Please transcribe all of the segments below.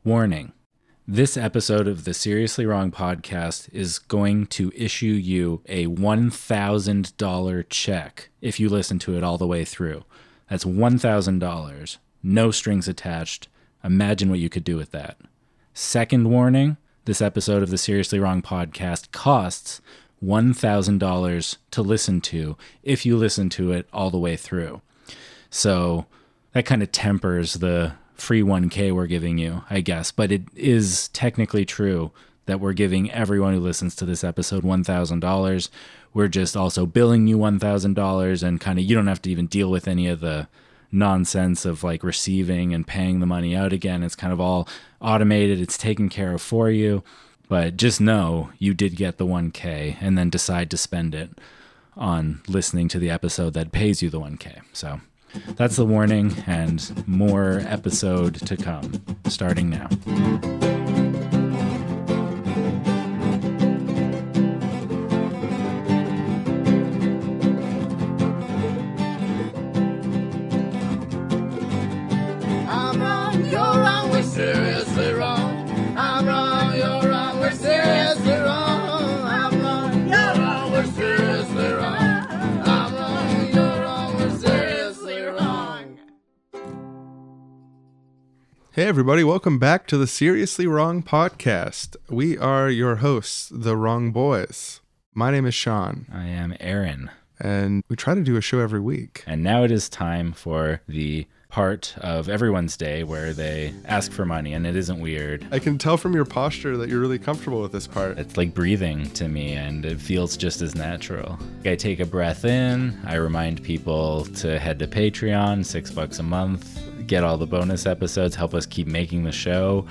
Warning. This episode of the Seriously Wrong podcast is going to issue you a $1,000 check if you listen to it all the way through. That's $1,000. No strings attached. Imagine what you could do with that. Second warning, this episode of the Seriously Wrong podcast costs $1,000 to listen to if you listen to it all the way through. So that kind of tempers the free 1K we're giving you, I guess. But it is technically true that we're giving everyone who listens to this episode $1,000. We're just also billing you $1,000 and kind of you don't have to even deal with any of the nonsense of like receiving and paying the money out again. It's kind of all automated. It's taken care of for you. But just know you did get the 1K and then decide to spend it on listening to the episode that pays you the 1K. So that's the warning, and more episode to come, starting now. I'm wrong, you're wrong, we're seriously wrong. I'm wrong, you're wrong, we're seriously wrong. I'm wrong, you're wrong, we're seriously wrong. I'm wrong, you're wrong, we're seriously wrong. Hey everybody, welcome back to the Seriously Wrong podcast. We are your hosts, the Wrong Boys. My name is Sean, I am Aaron. and we try to do a show every week. And now it is time for the part of everyone's day where they ask for money, and it isn't weird. I can tell from your posture that you're really comfortable with this part. It's like breathing to me, and it feels just as natural. I take a breath in. I remind people to head to Patreon, $6 a month. Get all the bonus episodes, help us keep making the show.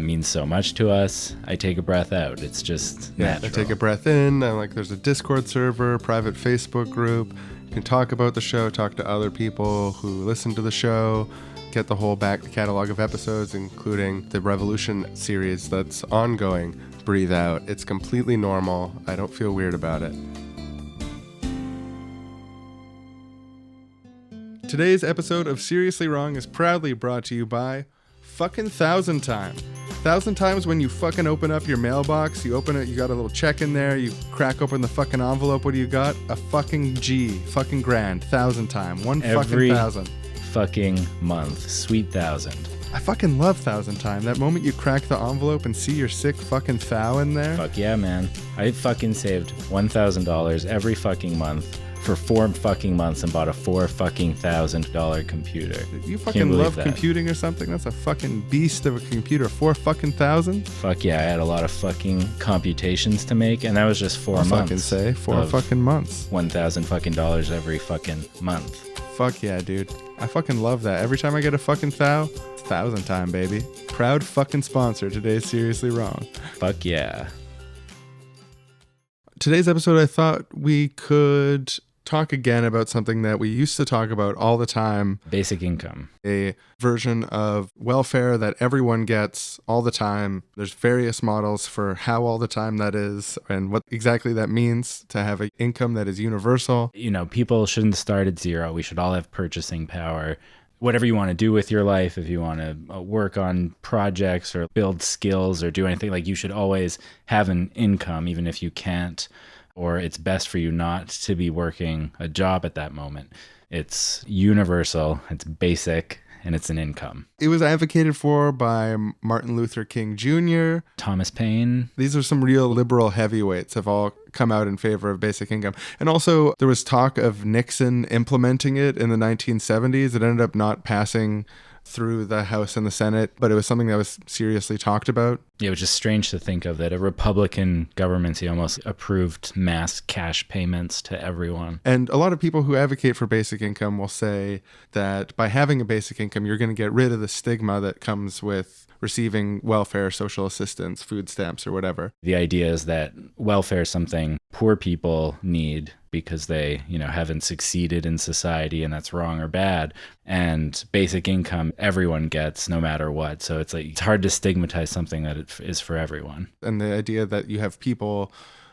Means so much to us. I take a breath out. It's just natural. I take a breath in. I'm like, there's a Discord server, private Facebook group. You can talk about the show, talk to other people who listen to the show, get the whole back catalog of episodes, including the Revolution series that's ongoing. Breathe out. It's completely normal. I don't feel weird about it. Today's episode of Seriously Wrong is proudly brought to you by fucking 1,000 Time. 1,000 times when you fucking open up your mailbox, you open it, you got a little check in there, you crack open the fucking envelope, what do you got? A fucking G, fucking grand, 1,000 time, Every fucking thousand. Fucking month. Sweet 1,000. I fucking love 1,000 time. That moment you crack the envelope and see your sick fucking thou in there. Fuck yeah, man. I fucking saved $1,000 every fucking month for 4 fucking months and bought a $4,000 computer. You Can't fucking believe love that. computing or something? That's a fucking beast of a computer. 4 fucking thousand? Fuck yeah, I had a lot of fucking computations to make, and that was just 4 I'll months. fucking say 4 of fucking months. $1,000 fucking dollars every fucking month. Fuck yeah, dude. I fucking love that. Every time I get a fucking thou, 1,000 time, baby. Proud fucking sponsor. Today's Seriously Wrong. Fuck yeah. Today's episode, I thought we could talk again about something that we used to talk about all the time. Basic income. A version of welfare that everyone gets all the time. There's various models for how all the time that is and what exactly that means to have an income that is universal. You know, people shouldn't start at zero. We should all have purchasing power. Whatever you want to do with your life, if you want to work on projects or build skills or do anything, like you should always have an income, even if you can't, or it's best for you not to be working a job at that moment. It's universal, it's basic, and it's an income. It was advocated for by Martin Luther King Jr. Thomas Paine. These are some real liberal heavyweights have all come out in favor of basic income. And also there was talk of Nixon implementing it in the 1970s. It ended up not passing through the House and the Senate, but it was something that was seriously talked about. Yeah, it was just strange to think of that a Republican government almost approved mass cash payments to everyone. And a lot of people who advocate for basic income will say that by having a basic income, you're going to get rid of the stigma that comes with receiving welfare, social assistance, food stamps, or whatever. The idea is that welfare is something poor people need because they, haven't succeeded in society, and that's wrong or bad. And basic income, everyone gets no matter what. So it's hard to stigmatize something that it is for everyone. And the idea that you have people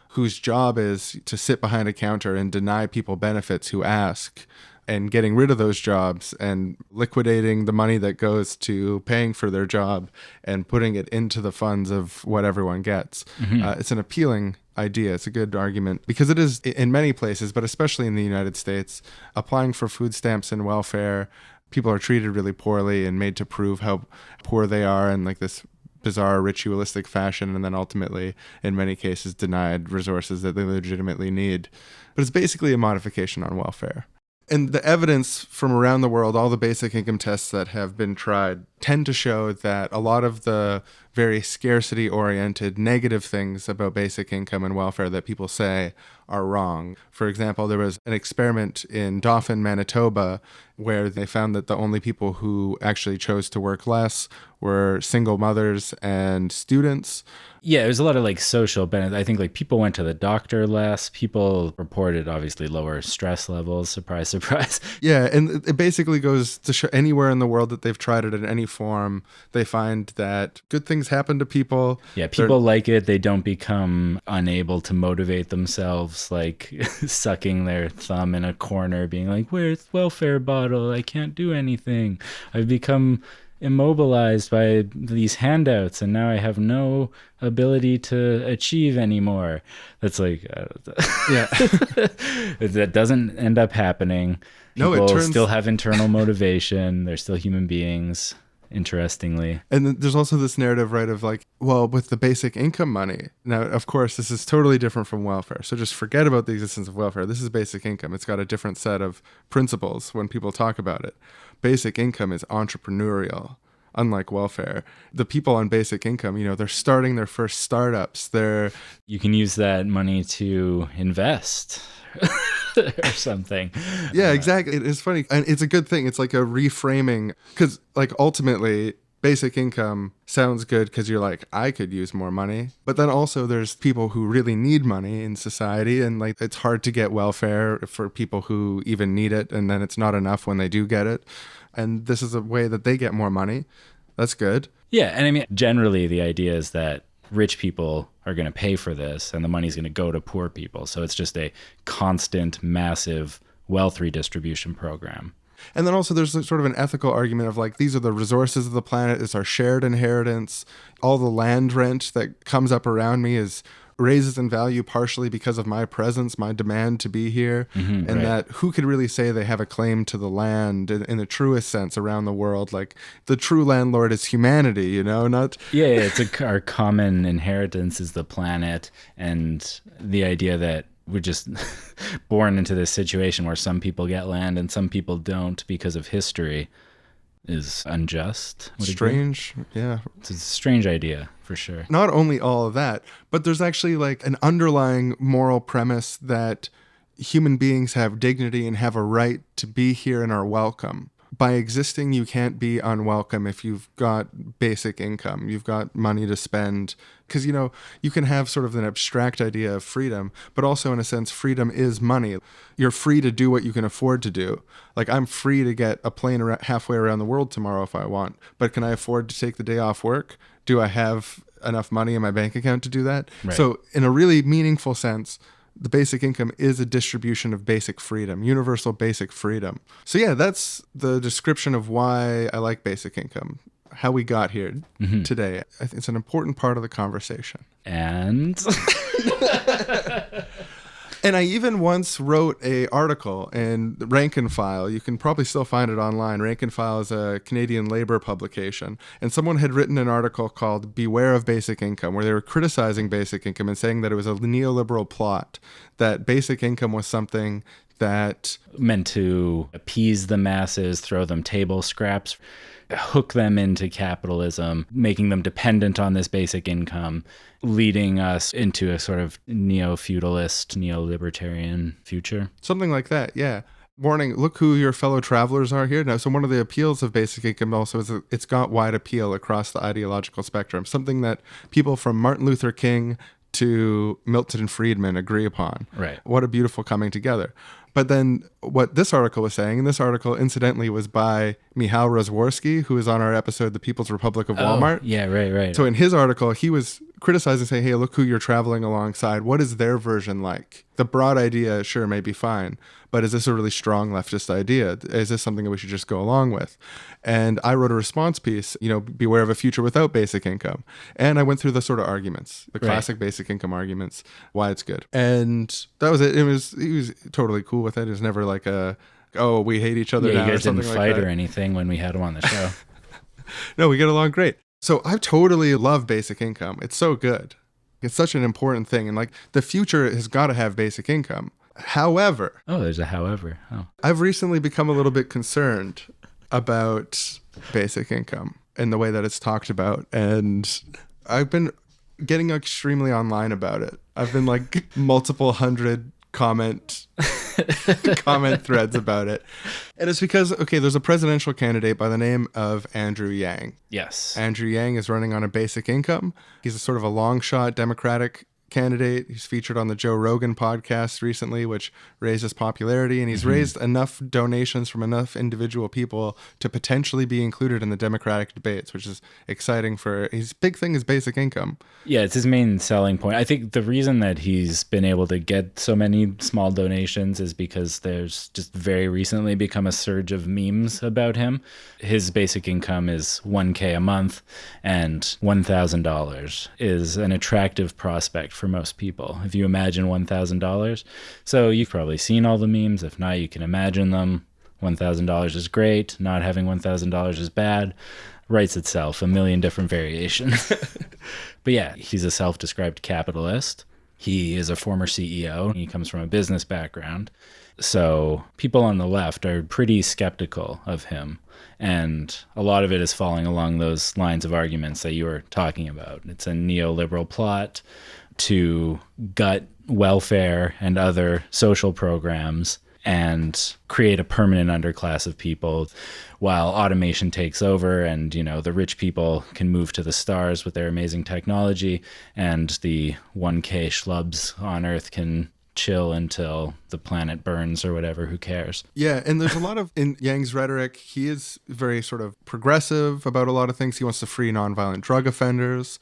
whose job is to sit behind a counter and deny people benefits who ask, and getting rid of those jobs and liquidating the money that goes to paying for their job and putting it into the funds of what everyone gets. It's an appealing idea. It's a good argument because it is in many places, but especially in the United States, applying for food stamps and welfare, people are treated really poorly and made to prove how poor they are in like this bizarre ritualistic fashion, and then ultimately in many cases denied resources that they legitimately need. But it's basically a modification on welfare. And the evidence from around the world, all the basic income tests that have been tried, tend to show that a lot of the very scarcity-oriented negative things about basic income and welfare that people say are wrong. For example, there was an experiment in Dauphin, Manitoba, where they found that the only people who actually chose to work less were single mothers and students. Yeah, it was a lot of like social benefits. I think like people went to the doctor less. People reported obviously lower stress levels. Surprise, surprise. Yeah, and it basically goes to show anywhere in the world that they've tried it in any form, they find that good things happen to people. Yeah, people like it. They don't become unable to motivate themselves, like sucking their thumb in a corner, being like, where's welfare bottle? I can't do anything. I've become immobilized by these handouts and now I have no ability to achieve anymore. That's like yeah. That doesn't end up happening. People still have internal motivation. They're still human beings, interestingly. And then there's also this narrative, right, of like, well, with the basic income money. Now, of course, this is totally different from welfare. So just forget about the existence of welfare. This is basic income. It's got a different set of principles when people talk about it. Basic income is entrepreneurial, unlike welfare. The people on basic income, you know, they're starting their first startups. You can use that money to invest or something. Yeah, exactly. It's funny. And it's a good thing. It's like a reframing because like ultimately basic income sounds good because you're like, I could use more money. But then also there's people who really need money in society. And like, it's hard to get welfare for people who even need it. And then it's not enough when they do get it. And this is a way that they get more money. That's good. Yeah. And I mean, generally the idea is that rich people are going to pay for this and the money's going to go to poor people. So it's just a constant, massive wealth redistribution program. And then also there's sort of an ethical argument of like, these are the resources of the planet. It's our shared inheritance. All the land rent that comes up around me raises in value partially because of my presence, my demand to be here. And right. That who could really say they have a claim to the land in the truest sense around the world? Like the true landlord is humanity, you know, not... Yeah, it's our common inheritance is the planet, and the idea that we're just born into this situation where some people get land and some people don't because of history is unjust. Strange. Yeah. It's a strange idea for sure. Not only all of that, but there's actually like an underlying moral premise that human beings have dignity and have a right to be here and are welcome. By existing, you can't be unwelcome if you've got basic income, you've got money to spend. Because, you know, you can have sort of an abstract idea of freedom, but also in a sense, freedom is money. You're free to do what you can afford to do. Like I'm free to get a plane halfway around the world tomorrow if I want, but can I afford to take the day off work? Do I have enough money in my bank account to do that? Right. So in a really meaningful sense, the basic income is a distribution of basic freedom, universal basic freedom. So yeah, that's the description of why I like basic income, how we got here today. I think it's an important part of the conversation. And... And I even once wrote an article in Rank and File. You can probably still find it online. Rank and File is a Canadian labor publication. And someone had written an article called Beware of Basic Income, where they were criticizing basic income and saying that it was a neoliberal plot, that basic income was something that... meant to appease the masses, throw them table scraps, hook them into capitalism, making them dependent on this basic income, leading us into a sort of neo-feudalist, neo-libertarian future. Something like that, yeah. Warning, look who your fellow travelers are here. Now, so one of the appeals of basic income also is that it's got wide appeal across the ideological spectrum, something that people from Martin Luther King to Milton Friedman agree upon. Right. What a beautiful coming together. But then what this article was saying, and this article incidentally was by Michał Rozworski, who is on our episode, The People's Republic of Walmart. Yeah, right. So in his article, he was criticize and say, hey, look who you're traveling alongside. What is their version like? The broad idea, sure, may be fine, but is this a really strong leftist idea? Is this something that we should just go along with? And I wrote a response piece, beware of a future without basic income. And I went through the sort of arguments, the classic basic income arguments, why it's good. And that was it. He was totally cool with it. It was never like we hate each other now you or guys something didn't like fight that. or anything when we had him on the show. No, we get along great. So I totally love basic income. It's so good. It's such an important thing. And like the future has got to have basic income. However, there's a however. I've recently become a little bit concerned about basic income and the way that it's talked about. And I've been getting extremely online about it. I've been like multiple hundred comment threads about it. And it's because, there's a presidential candidate by the name of Andrew Yang. Yes. Andrew Yang is running on a basic income. He's a sort of a long shot Democratic candidate. He's featured on the Joe Rogan podcast recently, which raised his popularity, and he's raised enough donations from enough individual people to potentially be included in the Democratic debates, which is exciting for his big thing is basic income. Yeah, it's his main selling point. I think the reason that he's been able to get so many small donations is because there's just very recently become a surge of memes about him. His basic income is $1,000 a month, and $1,000 is an attractive prospect for most people. If you imagine $1,000, so you've probably seen all the memes. If not, you can imagine them. $1,000 is great. Not having $1,000 is bad. Writes itself, a million different variations. But yeah, he's a self-described capitalist. He is a former CEO. He comes from a business background. So people on the left are pretty skeptical of him. And a lot of it is falling along those lines of arguments that you were talking about. It's a neoliberal plot to gut welfare and other social programs and create a permanent underclass of people while automation takes over and, the rich people can move to the stars with their amazing technology and the 1K schlubs on Earth can chill until the planet burns or whatever, who cares? Yeah, and there's a lot of, in Yang's rhetoric, he is very sort of progressive about a lot of things. He wants to free nonviolent drug offenders.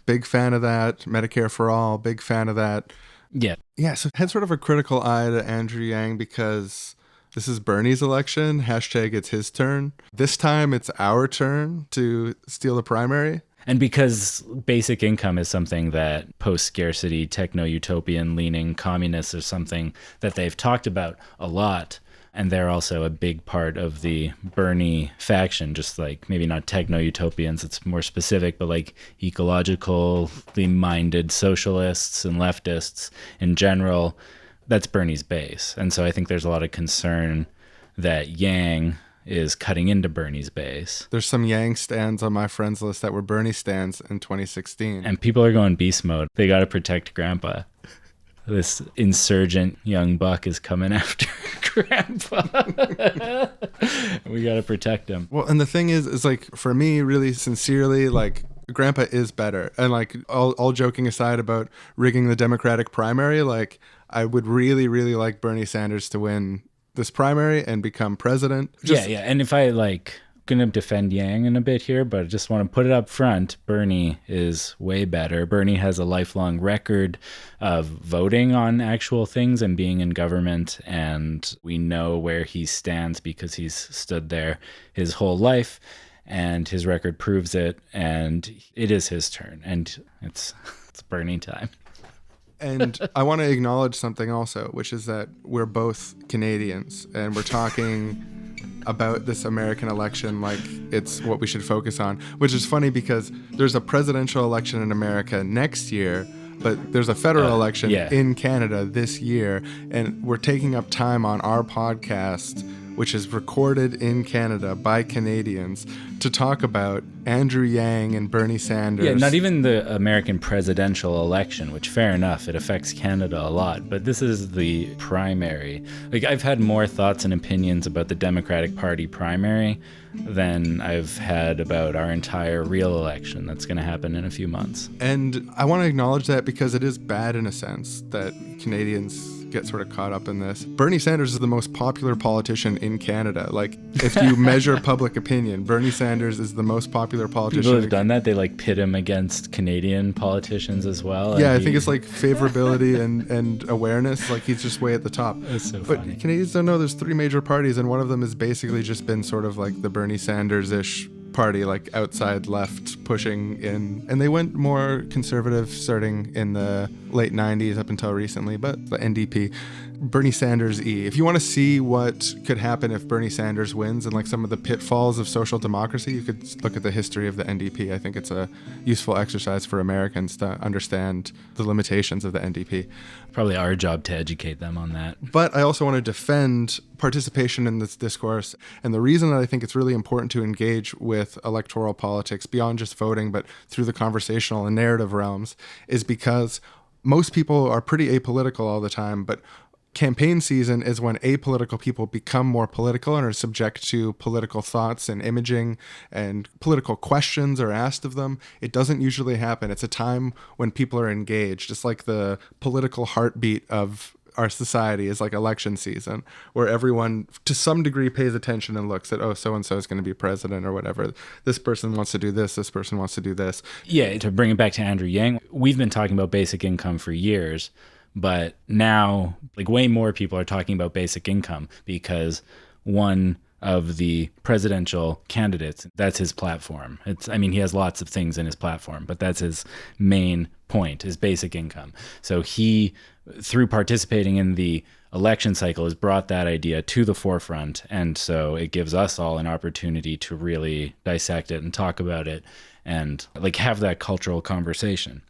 Big fan of that. Medicare for all, big fan of that. Yeah. Yeah, so I had sort of a critical eye to Andrew Yang because this is Bernie's election. # it's his turn. This time it's our turn to steal the primary. And because basic income is something that post-scarcity, techno-utopian leaning communists are something that they've talked about a lot. And they're also a big part of the Bernie faction, just like maybe not techno-utopians, it's more specific, but like ecologically minded socialists and leftists in general, that's Bernie's base. And so I think there's a lot of concern that Yang is cutting into Bernie's base. There's some Yang stands on my friends list that were Bernie stands in 2016. And people are going beast mode. They got to protect Grandpa. This insurgent young buck is coming after Grandpa. We got to protect him. Well, and the thing is like, for me, really sincerely, like, Grandpa is better. And like, all joking aside about rigging the Democratic primary, like, I would really, really like Bernie Sanders to win this primary and become president. Yeah. And if I going to defend Yang in a bit here, but I just want to put it up front. Bernie is way better. Bernie has a lifelong record of voting on actual things and being in government, and we know where he stands because he's stood there his whole life, and his record proves it, and it is his turn, and it's Bernie time. And I want to acknowledge something also, which is that we're both Canadians, and we're talking about this American election like it's what we should focus on, which is funny because there's a presidential election in America next year, but there's a federal election in Canada this year, and we're taking up time on our podcast, which is recorded in Canada by Canadians, to talk about Andrew Yang and Bernie Sanders. Yeah, not even the American presidential election, which fair enough, it affects Canada a lot, but this is the primary. Like, I've had more thoughts and opinions about the Democratic Party primary than I've had about our entire real election that's going to happen in a few months. And I want to acknowledge that because it is bad in a sense that Canadians get sort of caught up in this. Bernie Sanders is the most popular politician in Canada. Like, if you measure public opinion, Bernie Sanders is the most popular politician. People have done that. They like pit him against Canadian politicians as well. Yeah, I think it's like favorability and awareness. Like, he's just way at the top. That's so But funny. Canadians don't know there's 3 major parties, and one of them has basically just been sort of like the Bernie Sanders-ish party, like outside left pushing in, and they went more conservative starting in the late 90s up until recently, but the NDP. Bernie Sanders E. If you want to see what could happen if Bernie Sanders wins and like some of the pitfalls of social democracy, you could look at the history of the NDP. I think it's a useful exercise for Americans to understand the limitations of the NDP. Probably our job to educate them on that. But I also want to defend participation in this discourse. And the reason that I think it's really important to engage with electoral politics beyond just voting, but through the conversational and narrative realms, is because most people are pretty apolitical all the time, but campaign season is when apolitical people become more political and are subject to political thoughts and imaging, and political questions are asked of them. It doesn't usually happen. It's a time when people are engaged. It's like the political heartbeat of our society is like election season, where everyone to some degree pays attention and looks at, oh, so-and-so is going to be president or whatever. This person wants to do this person wants to do this. Yeah, to bring it back to Andrew Yang, we've been talking about basic income for years. But now, like, way more people are talking about basic income because one of the presidential candidates, that's his platform. He has lots of things in his platform, but that's his main point, is basic income. So he, through participating in the election cycle, has brought that idea to the forefront. And so it gives us all an opportunity to really dissect it and talk about it and like have that cultural conversation.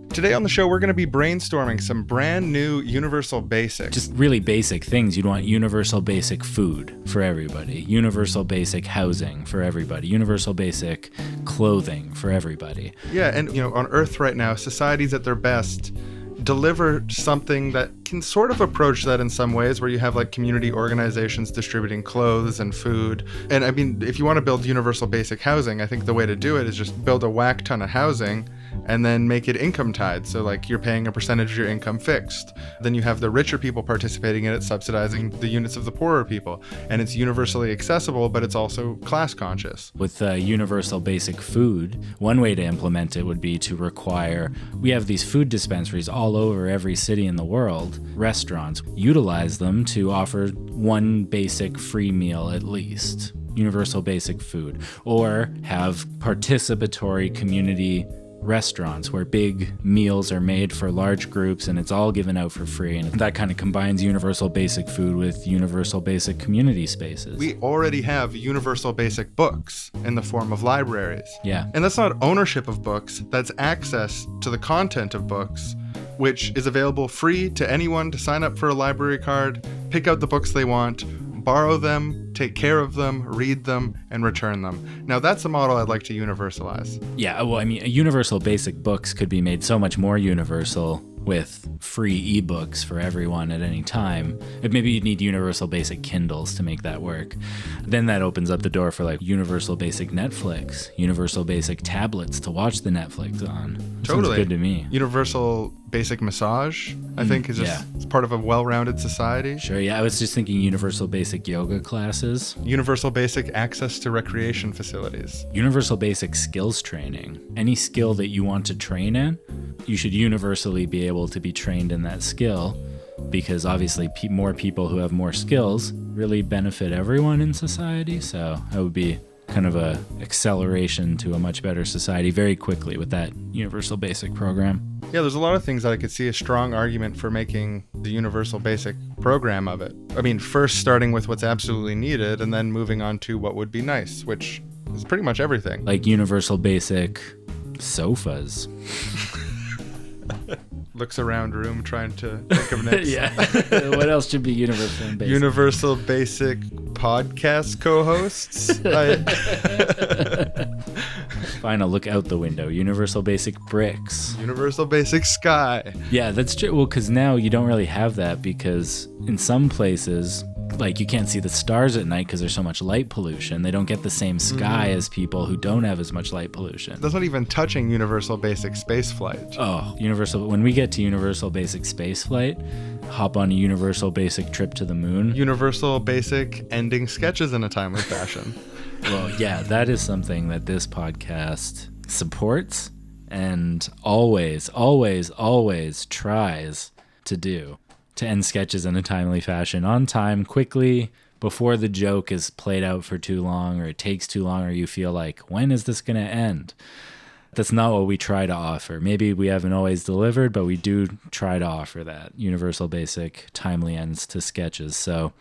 Today on the show, we're going to be brainstorming some brand new universal basics. Just really basic things. You'd want universal basic food for everybody, universal basic housing for everybody, universal basic clothing for everybody. Yeah, and on Earth right now, societies at their best deliver something that can sort of approach that in some ways, where you have like community organizations distributing clothes and food. And if you want to build universal basic housing, I think the way to do it is just build a whack ton of housing and then make it income tied. So like you're paying a percentage of your income fixed. Then you have the richer people participating in it, subsidizing the units of the poorer people. And it's universally accessible, but it's also class conscious. With universal basic food, one way to implement it would be to require, we have these food dispensaries all over every city in the world, restaurants, utilize them to offer one basic free meal at least, universal basic food, or have participatory community restaurants where big meals are made for large groups and it's all given out for free. And that kind of combines universal basic food with universal basic community spaces. We already have universal basic books in the form of libraries. Yeah. And that's not ownership of books, that's access to the content of books, which is available free to anyone to sign up for a library card, pick out the books they want, borrow them, take care of them, read them, and return them. Now, that's a model I'd like to universalize. Yeah, well, universal basic books could be made so much more universal with free ebooks for everyone at any time. Maybe you'd need universal basic Kindles to make that work. Then that opens up the door for like universal basic Netflix, universal basic tablets to watch the Netflix on. Totally. Sounds good to me. Universal basic massage, I think, is just it's part of a well-rounded society. Sure, yeah. I was just thinking universal basic yoga classes. Universal basic access to recreation facilities. Universal basic skills training. Any skill that you want to train in, you should universally be able to be trained in that skill, because obviously more people who have more skills really benefit everyone in society. So that would be kind of a acceleration to a much better society very quickly with that universal basic program. Yeah, there's a lot of things that I could see a strong argument for making the universal basic program of it. First starting with what's absolutely needed and then moving on to what would be nice, which is pretty much everything. Like universal basic sofas. Looks around room trying to think of next. Yeah. What else should be universal and basic? Universal basic podcast co-hosts. Fine, I'll look out the window. Universal basic bricks. Universal basic sky. Yeah, that's true. Well, because now you don't really have that, because in some places, Like, you can't see the stars at night because there's so much light pollution. They don't get the same sky as people who don't have as much light pollution. That's not even touching universal basic space flight. Oh, when we get to universal basic space flight, hop on a universal basic trip to the moon. Universal basic ending sketches in a timely fashion. Well, yeah, that is something that this podcast supports and always, always, always tries to do. To end sketches in a timely fashion, on time, quickly, before the joke is played out for too long, or it takes too long, or you feel like, when is this going to end? That's not what we try to offer. Maybe we haven't always delivered, but we do try to offer that universal basic timely ends to sketches. So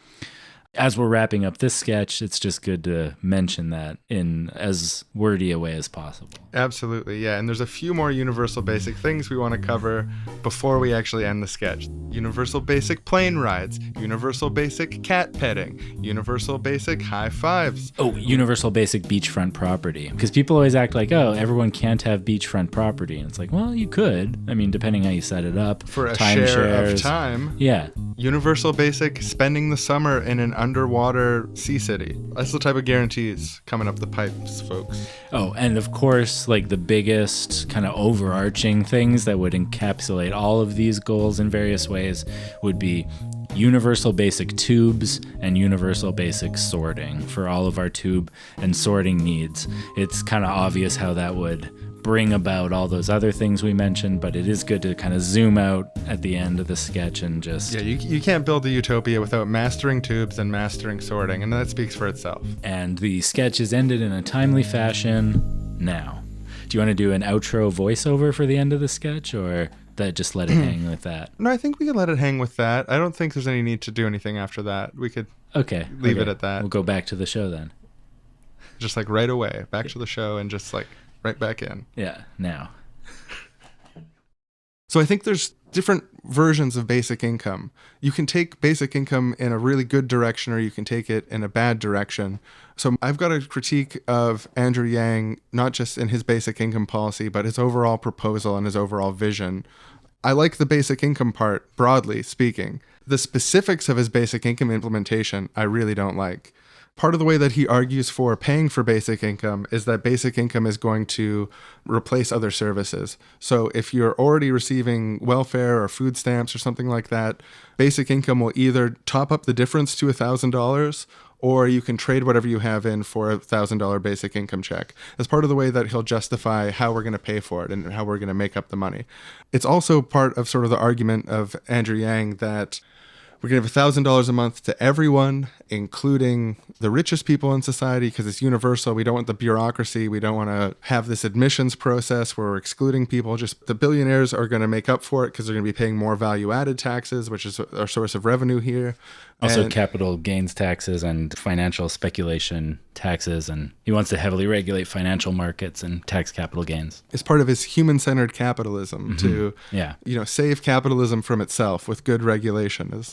as we're wrapping up this sketch, it's just good to mention that in as wordy a way as possible. Absolutely, yeah. And there's a few more universal basic things we want to cover before we actually end the sketch. Universal basic plane rides, universal basic cat petting, universal basic high fives. Oh, universal basic beachfront property. Because people always act like, oh, everyone can't have beachfront property. And it's like, well, you could. I mean, depending how you set it up. For a time share shares. of time. Yeah. Universal basic spending the summer in an underwater sea city. That's the type of guarantees coming up the pipes, folks. Oh, and of course, like the biggest kind of overarching things that would encapsulate all of these goals in various ways would be universal basic tubes and universal basic sorting for all of our tube and sorting needs. It's kind of obvious how that would bring about all those other things we mentioned, but it is good to kind of zoom out at the end of the sketch and just... Yeah, you can't build a utopia without mastering tubes and mastering sorting, and that speaks for itself. And the sketch is ended in a timely fashion now. Do you want to do an outro voiceover for the end of the sketch, or that just let it hang with that? No, I think we can let it hang with that. I don't think there's any need to do anything after that. We could leave it at that. We'll go back to the show then. Just like right away, back to the show and just like right back in. Yeah, now. So I think there's different versions of basic income. You can take basic income in a really good direction, or you can take it in a bad direction. So I've got a critique of Andrew Yang, not just in his basic income policy, but his overall proposal and his overall vision. I like the basic income part, broadly speaking. The specifics of his basic income implementation, I really don't like. Part of the way that he argues for paying for basic income is that basic income is going to replace other services. So if you're already receiving welfare or food stamps or something like that, basic income will either top up the difference to $1,000, or you can trade whatever you have in for a $1,000 basic income check. As part of the way that he'll justify how we're going to pay for it and how we're going to make up the money. It's also part of sort of the argument of Andrew Yang that we're going to give $1,000 a month to everyone, including the richest people in society, because it's universal. We don't want the bureaucracy. We don't want to have this admissions process where we're excluding people. Just the billionaires are going to make up for it because they're going to be paying more value-added taxes, which is our source of revenue here. Also capital gains taxes and financial speculation taxes, and he wants to heavily regulate financial markets and tax capital gains. It's part of his human-centered capitalism to save capitalism from itself with good regulation.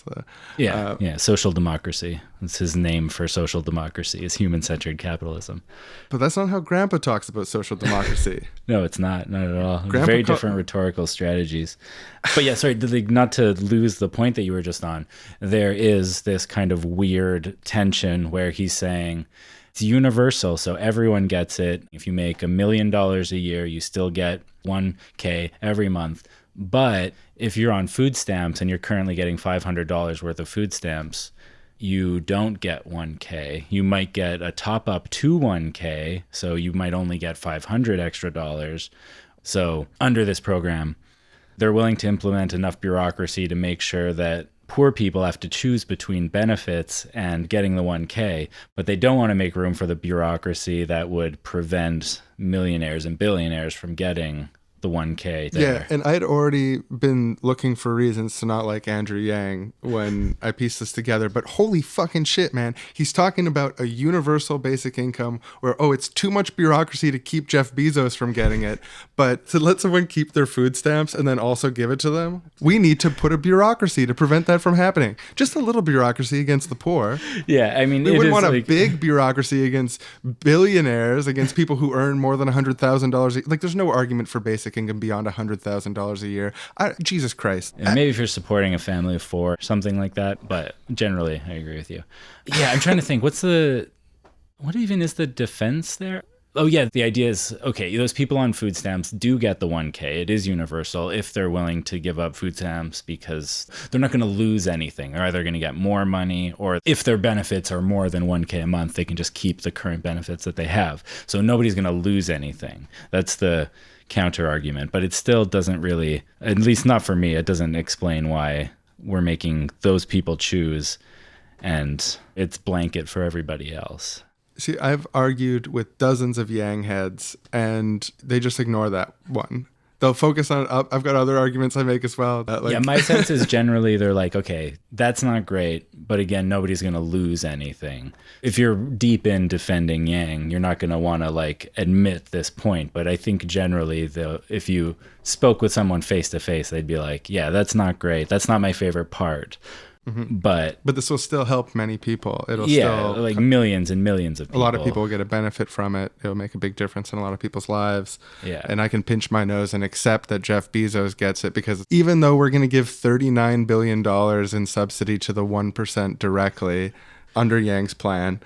Social democracy. That's his name for social democracy, is human-centered capitalism. But that's not how Grandpa talks about social democracy. No, it's not at all. Very different rhetorical strategies. But yeah, sorry, not to lose the point that you were just on, there is this kind of weird tension where he's saying it's universal, so everyone gets it. If you make $1 million a year, you still get $1,000 every month. But if you're on food stamps and you're currently getting $500 worth of food stamps, you don't get $1,000. You might get a top up to $1,000, so you might only get $500 extra dollars. So under this program, they're willing to implement enough bureaucracy to make sure that poor people have to choose between benefits and getting the $1,000, but they don't want to make room for the bureaucracy that would prevent millionaires and billionaires from getting the $1,000 there. Yeah, and I'd already been looking for reasons to not like Andrew Yang when I pieced this together, but holy fucking shit, man. He's talking about a universal basic income where, it's too much bureaucracy to keep Jeff Bezos from getting it, but to let someone keep their food stamps and then also give it to them, we need to put a bureaucracy to prevent that from happening. Just a little bureaucracy against the poor. Yeah, I mean, we wouldn't want a big bureaucracy against billionaires, against people who earn more than $100,000. Like, there's no argument for basic basic income beyond $100,000 a year. Jesus Christ. And maybe if you're supporting a family of 4, something like that. But generally, I agree with you. Yeah, I'm trying to think. What even is the defense there? Oh, yeah. The idea is, okay, those people on food stamps do get the 1K. It is universal if they're willing to give up food stamps because they're not going to lose anything. They're either going to get more money, or if their benefits are more than 1K a month, they can just keep the current benefits that they have. So nobody's going to lose anything. That's the counter argument. But it still doesn't really, at least not for me, it doesn't explain why we're making those people choose and it's blanket for everybody else. See, I've argued with dozens of Yang heads, and they just ignore that one. They'll focus on, I've got other arguments I make as well. Yeah, my sense is generally they're like, okay, that's not great, but again, nobody's going to lose anything. If you're deep in defending Yang, you're not going to want to like admit this point. But I think generally, if you spoke with someone face to face, they'd be like, yeah, that's not great. That's not my favorite part. Mm-hmm. But this will still help many people. It'll still like millions and millions of people. A lot of people will get a benefit from it. It'll make a big difference in a lot of people's lives. Yeah. And I can pinch my nose and accept that Jeff Bezos gets it, because even though we're going to give $39 billion in subsidy to the 1% directly under Yang's plan,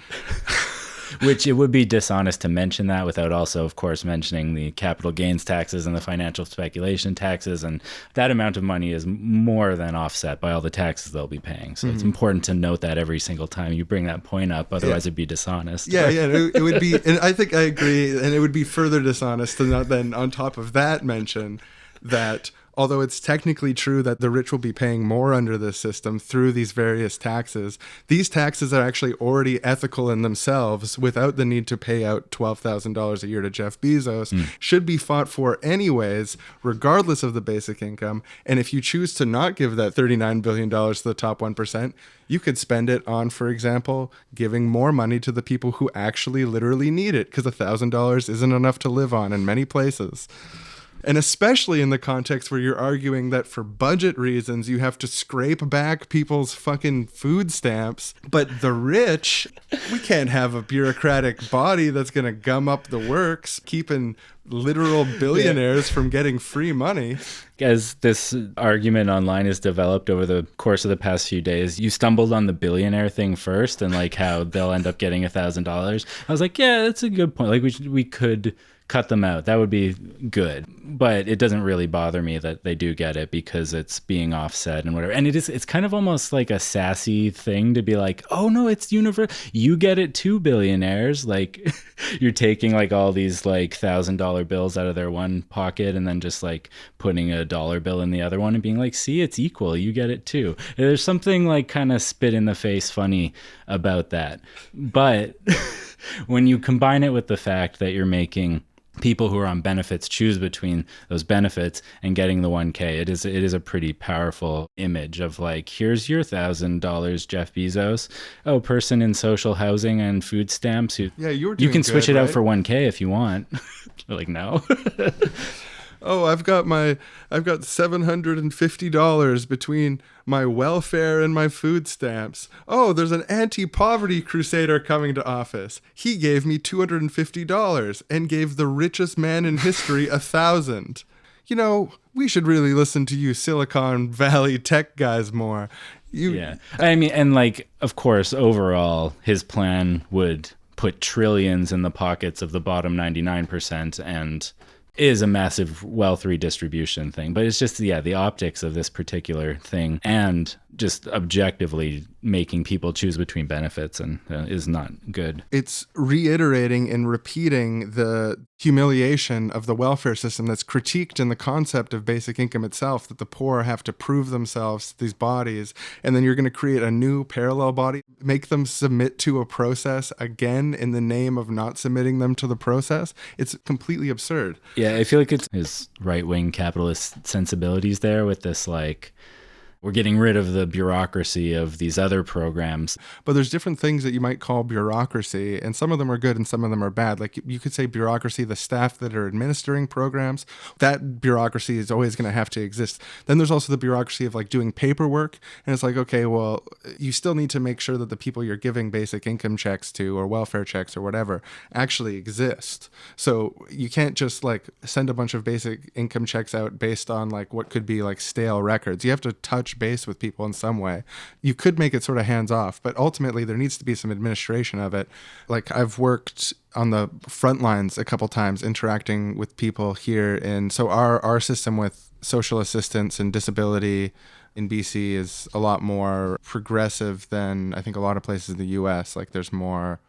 which it would be dishonest to mention that without also, of course, mentioning the capital gains taxes and the financial speculation taxes. And that amount of money is more than offset by all the taxes they'll be paying. So it's important to note that every single time you bring that point up. Otherwise, it'd be dishonest. Yeah, it would be. And I think I agree. And it would be further dishonest to not then, on top of that, mention that although it's technically true that the rich will be paying more under this system through these various taxes, these taxes are actually already ethical in themselves without the need to pay out $12,000 a year to Jeff Bezos, should be fought for anyways, regardless of the basic income. And if you choose to not give that $39 billion to the top 1%, you could spend it on, for example, giving more money to the people who actually literally need it, because $1,000 isn't enough to live on in many places. And especially in the context where you're arguing that for budget reasons, you have to scrape back people's fucking food stamps. But the rich, we can't have a bureaucratic body that's going to gum up the works, keeping literal billionaires from getting free money. As this argument online is developed over the course of the past few days, you stumbled on the billionaire thing first and like how they'll end up getting $1,000. I was like, yeah, that's a good point. Like we could cut them out. That would be good. But it doesn't really bother me that they do get it because it's being offset and whatever. And it's kind of almost like a sassy thing to be like, oh no, it's universal. You get it too, billionaires. Like you're taking like all these like $1,000 bills out of their one pocket and then just like putting a dollar bill in the other one and being like, see, it's equal. You get it too. And there's something like kind of spit in the face funny about that. But when you combine it with the fact that you're making people who are on benefits choose between those benefits and getting the 1K, it is a pretty powerful image of like, here's your $1,000, Jeff Bezos. Oh, person in social housing and food stamps. You can switch it out for 1K if you want. Like, no. Oh, I've got $750 between my welfare and my food stamps. Oh, there's an anti-poverty crusader coming to office. He gave me $250 and gave the richest man in history $1,000. You know, we should really listen to you Silicon Valley tech guys more. Yeah. I mean, and like, of course, overall, his plan would put trillions in the pockets of the bottom 99% and is a massive wealth redistribution thing. But it's just, the optics of this particular thing and just objectively making people choose between benefits and is not good. It's reiterating and repeating the humiliation of the welfare system that's critiqued in the concept of basic income itself, that the poor have to prove themselves to these bodies, and then you're going to create a new parallel body, make them submit to a process again in the name of not submitting them to the process. It's completely absurd. Yeah, I feel like it's his right-wing capitalist sensibilities there with this like We're getting rid of the bureaucracy of these other programs. But there's different things that you might call bureaucracy, and some of them are good and some of them are bad. Like you could say bureaucracy, the staff that are administering programs, that bureaucracy is always going to have to exist. Then there's also the bureaucracy of like doing paperwork, and it's like, okay, well, you still need to make sure that the people you're giving basic income checks to or welfare checks or whatever actually exist. So you can't just like send a bunch of basic income checks out based on like what could be like stale records. You have to touch base with people in some way. You could make it sort of hands off, but ultimately there needs to be some administration of it. Like I've worked on the front lines a couple times interacting with people here. And so our system with social assistance and disability in BC is a lot more progressive than I think a lot of places in the US. Like there's more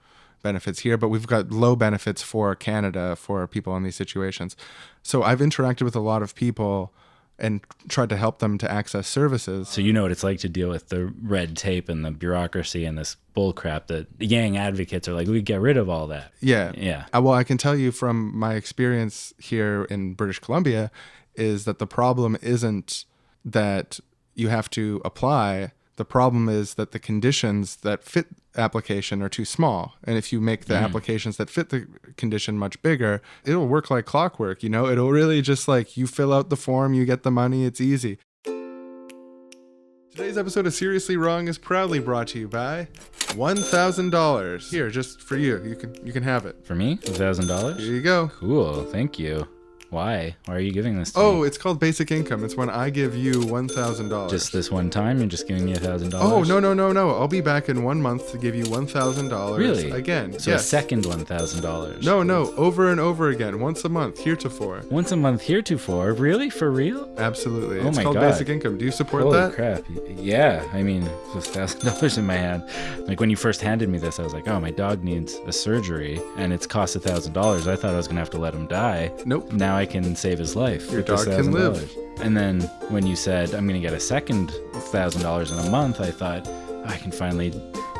benefits here, but we've got low benefits for Canada for people in these situations. So I've interacted with a lot of people and tried to help them to access services. So you know what it's like to deal with the red tape and the bureaucracy and this bullcrap that the Yang advocates are like, we get rid of all that. Yeah. Yeah. Well, I can tell you from my experience here in British Columbia is that the problem isn't that you have to apply. The problem is that the conditions that fit application are too small. And if you make the applications that fit the condition much bigger, it'll work like clockwork, you know? It'll really just like you fill out the form, you get the money, it's easy. Today's episode of Seriously Wrong is proudly brought to you by $1,000. Here, just for you. You can have it. For me? $1,000? Here you go. Cool. Thank you. Why? Why are you giving this to me? It's called basic income. It's when I give you $1,000. Just this one time? You're just giving me $1,000? Oh, no. I'll be back in 1 month to give you $1,000. Really? Again. So yes. a second $1,000? No. Over and over again. Once a month. Heretofore. Once a month heretofore? Really? For real? Absolutely. Oh it's my called God. basic income. Do you support Holy that? crap. Yeah. I mean, with $1,000 in my hand. Like when you first handed me this, I was like, oh, my dog needs a surgery and it's cost $1,000. I thought I was going to have to let him die. Nope. Now I can save his life. Your with this dog can live. $1,000. And then when you said I'm going to get a second $1,000 in a month, I thought I can finally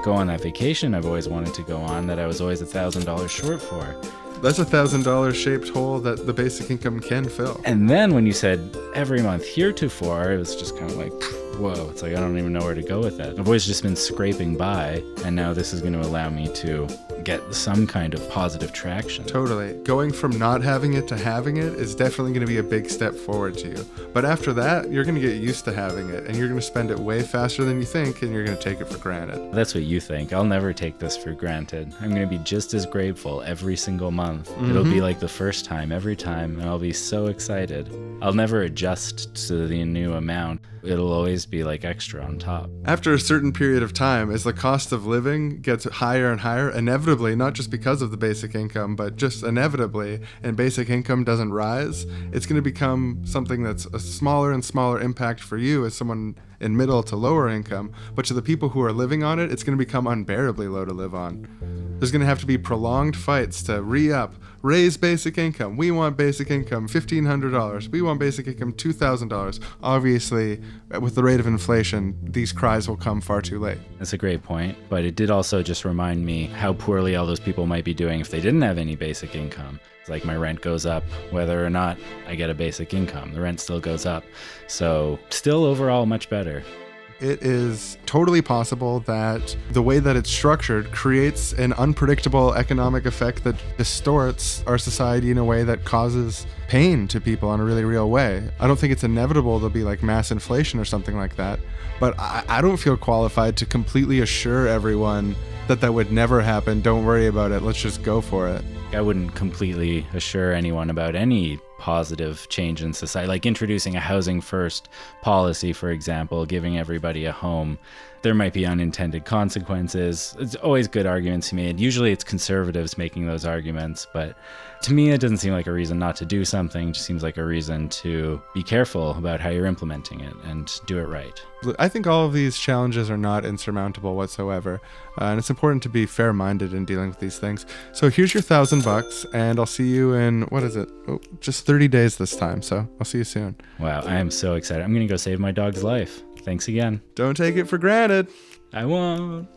go on that vacation I've always wanted to go on that I was always $1,000 short for. That's $1,000 shaped hole that the basic income can fill. And then when you said every month heretofore, it was just kind of like, whoa, it's like I don't even know where to go with that. I've always just been scraping by, and now this is going to allow me to get some kind of positive traction. Totally. Going from not having it to having it is definitely going to be a big step forward to you. But after that, you're going to get used to having it, and you're going to spend it way faster than you think, and you're going to take it for granted. That's what you think. I'll never take this for granted. I'm going to be just as grateful every single month. It'll be like the first time every time, and I'll be so excited. I'll never adjust to the new amount. It'll always be like extra on top. After a certain period of time, as the cost of living gets higher and higher, inevitably, not just because of the basic income, but just inevitably, and basic income doesn't rise, it's going to become something that's a smaller and smaller impact for you as someone in middle to lower income, but to the people who are living on it, it's going to become unbearably low to live on. There's going to have to be prolonged fights to re-up, raise basic income. We want basic income $1,500. We want basic income $2,000. Obviously, with the rate of inflation, these cries will come far too late. That's a great point, but it did also just remind me how poorly all those people might be doing if they didn't have any basic income. It's like my rent goes up whether or not I get a basic income. The rent still goes up. So still overall much better. It is totally possible that the way that it's structured creates an unpredictable economic effect that distorts our society in a way that causes pain to people in a really real way. I don't think it's inevitable there'll be like mass inflation or something like that, but I don't feel qualified to completely assure everyone that would never happen. Don't worry about it. Let's just go for it. I wouldn't completely assure anyone about any positive change in society, like introducing a housing first policy, for example, giving everybody a home. There might be unintended consequences. It's always good arguments made. Usually it's conservatives making those arguments, but to me it doesn't seem like a reason not to do something. It just seems like a reason to be careful about how you're implementing it and do it right. I think all of these challenges are not insurmountable whatsoever, and it's important to be fair-minded in dealing with these things. So here's your $1,000, and I'll see you in, what is it? Just 30 days this time, so I'll see you soon. Wow, I am so excited. I'm going to go save my dog's life. Thanks again. Don't take it for granted. I won't.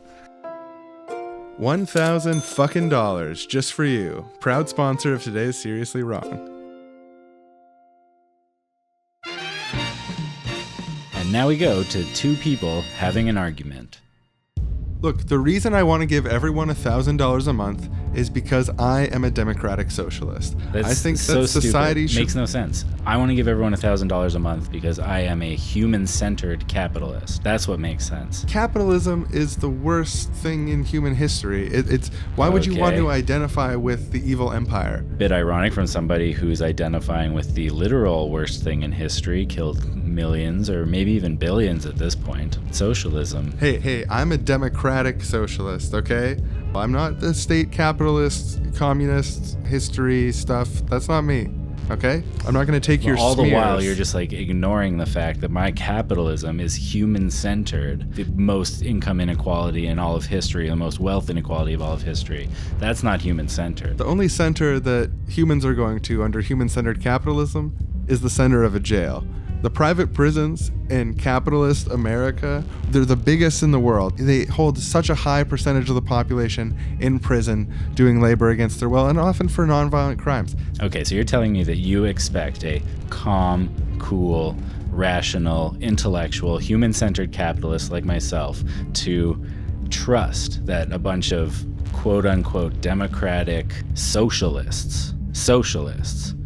$1,000 fucking dollars just for you. Proud sponsor of today's Seriously Wrong. And And now we go to two people having an argument. Look, the reason I want to give everyone $1,000 a month is because I am a democratic socialist. I think so that society stupid. Makes no sense. I want to give everyone $1,000 a month because I am a human-centered capitalist. That's what makes sense. Capitalism is the worst thing in human history. Why would you want to identify with the evil empire? Bit ironic from somebody who's identifying with the literal worst thing in history, killed millions or maybe even billions at this point. Socialism. Hey, I'm a democratic socialist, okay? I'm not the state capitalist, communist, history stuff. That's not me, okay? I'm not going to take your all smears. the while, you're just like ignoring the fact that my capitalism is human-centered. The most income inequality in all of history, the most wealth inequality of all of history. That's not human-centered. The only center that humans are going to under human-centered capitalism is the center of a jail. The private prisons in capitalist America, they're the biggest in the world. They hold such a high percentage of the population in prison doing labor against their will, and often for nonviolent crimes. Okay, so you're telling me that you expect a calm, cool, rational, intellectual, human-centered capitalist like myself to trust that a bunch of quote-unquote democratic socialists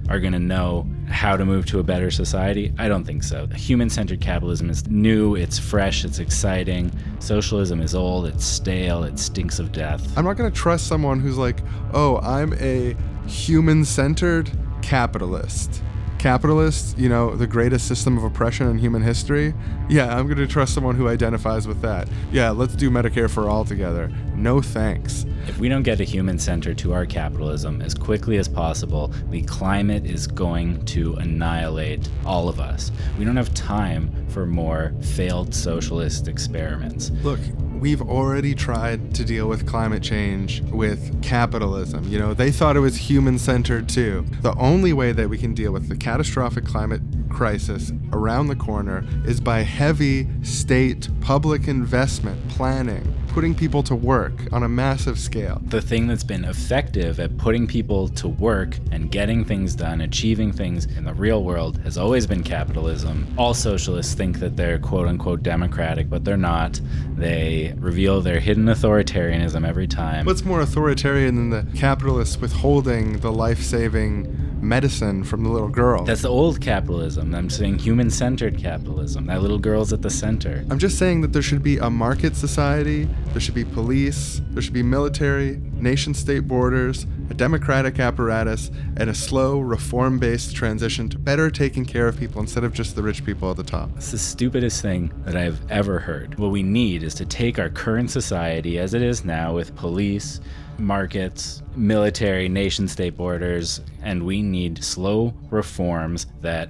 are going to know how to move to a better society? I don't think so. Human-centered capitalism is new, it's fresh, it's exciting. Socialism is old, it's stale, it stinks of death. I'm not going to trust someone who's like, oh, I'm a human-centered capitalist. Capitalist, the greatest system of oppression in human history. Yeah, I'm going to trust someone who identifies with that. Yeah, let's do Medicare for all together. No thanks. If we don't get a human center to our capitalism as quickly as possible, the climate is going to annihilate all of us. We don't have time for more failed socialist experiments. Look, we've already tried to deal with climate change with capitalism. They thought it was human-centered too. The only way that we can deal with the catastrophic climate crisis around the corner is by heavy state public investment planning, putting people to work on a massive scale. The thing that's been effective at putting people to work and getting things done, achieving things in the real world has always been capitalism. All socialists think that they're quote-unquote democratic, but they're not. They reveal their hidden authoritarianism every time. What's more authoritarian than the capitalists withholding the life-saving medicine from the little girl? That's the old capitalism. I'm saying human-centered capitalism. That little girl's at the center. I'm just saying that there should be a market society, there should be police, there should be military, nation-state borders, a democratic apparatus, and a slow, reform-based transition to better taking care of people instead of just the rich people at the top. It's the stupidest thing that I've ever heard. What we need is to take our current society as it is now with police, markets, military, nation-state borders, and we need slow reforms that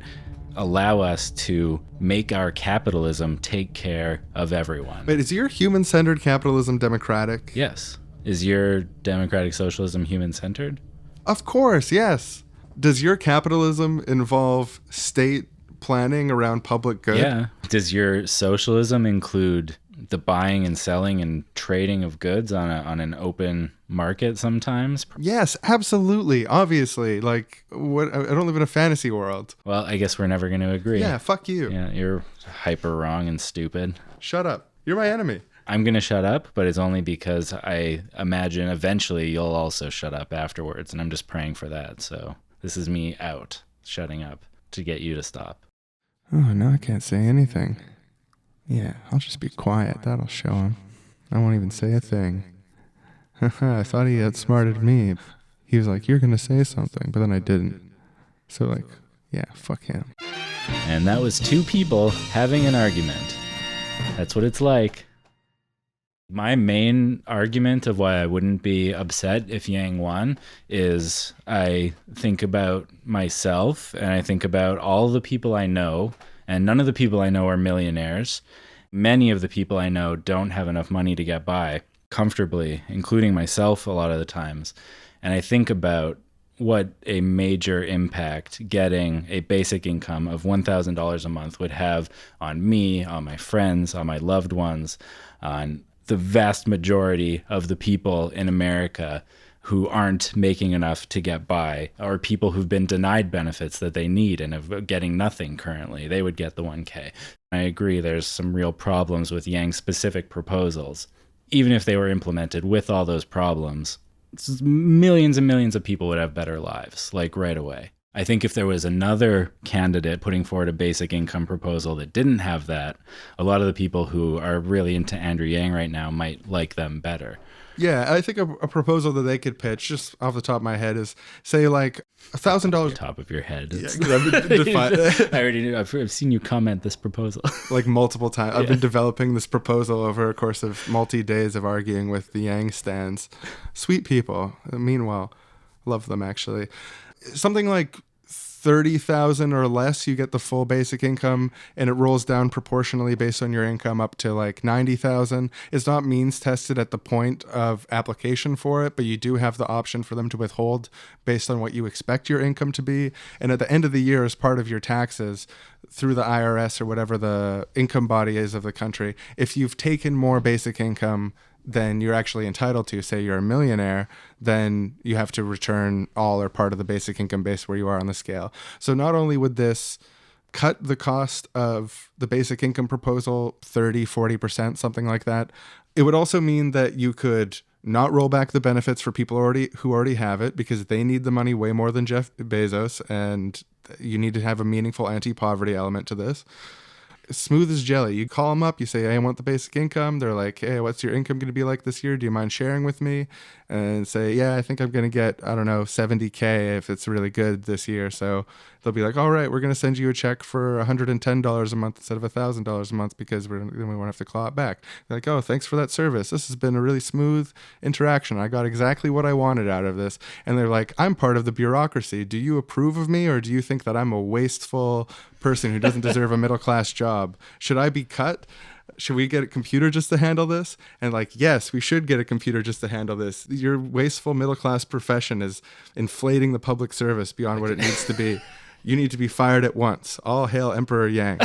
allow us to make our capitalism take care of everyone. Wait, is your human-centered capitalism democratic? Yes. Is your democratic socialism human-centered? Of course, yes. Does your capitalism involve state planning around public good? Yeah. Does your socialism include the buying and selling and trading of goods on an open market sometimes? Yes, absolutely. Obviously. What? I don't live in a fantasy world. Well, I guess we're never going to agree. Yeah, fuck you. Yeah, you're hyper wrong and stupid. Shut up. You're my enemy. I'm going to shut up, but it's only because I imagine eventually you'll also shut up afterwards, and I'm just praying for that. So this is me shutting up to get you to stop. Oh, no, I can't say anything. Yeah, I'll just be quiet. That'll show him. I won't even say a thing. I thought he outsmarted me. He was like, you're going to say something, but then I didn't. So yeah, fuck him. And that was two people having an argument. That's what it's like. My main argument of why I wouldn't be upset if Yang won is I think about myself and I think about all the people I know, and none of the people I know are millionaires. Many of the people I know don't have enough money to get by comfortably, including myself a lot of the times. And I think about what a major impact getting a basic income of $1,000 a month would have on me, on my friends, on my loved ones, on the vast majority of the people in America who aren't making enough to get by, or people who've been denied benefits that they need and are getting nothing currently. They would get the 1K. I agree there's some real problems with Yang's specific proposals. Even if they were implemented with all those problems, millions and millions of people would have better lives, like right away. I think if there was another candidate putting forward a basic income proposal that didn't have that, a lot of the people who are really into Andrew Yang right now might like them better. Yeah, I think a proposal that they could pitch, just off the top of my head, is say like $1,000. Top of your head. Yeah, 'cause I've been I already knew. I've seen you comment this proposal like multiple times. I've been developing this proposal over a course of multi-days of arguing with the Yang stands. Sweet people. Meanwhile, love them actually. Something like 30,000 or less, you get the full basic income, and it rolls down proportionally based on your income up to like 90,000. It's not means tested at the point of application for it, but you do have the option for them to withhold based on what you expect your income to be. And at the end of the year, as part of your taxes through the IRS or whatever the income body is of the country, if you've taken more basic income than you're actually entitled to, say you're a millionaire, then you have to return all or part of the basic income based where you are on the scale. So not only would this cut the cost of the basic income proposal 30, 40%, something like that, it would also mean that you could not roll back the benefits for people who already have it, because they need the money way more than Jeff Bezos, and you need to have a meaningful anti-poverty element to this. Smooth as jelly. You call them up, you say, hey, I want the basic income. They're like, hey, what's your income going to be like this year? Do you mind sharing with me? And say, yeah, I think I'm going to get, I don't know, 70K if it's really good this year. So they'll be like, all right, we're going to send you a check for $110 a month instead of $1,000 a month, because then we won't have to claw it back. They're like, oh, thanks for that service. This has been a really smooth interaction. I got exactly what I wanted out of this. And they're like, I'm part of the bureaucracy. Do you approve of me, or do you think that I'm a wasteful person who doesn't deserve a middle-class job? Should I be cut? Should we get a computer just to handle this? And like, yes, we should get a computer just to handle this. Your wasteful middle-class profession is inflating the public service beyond what it needs to be. You need to be fired at once. All hail Emperor Yang.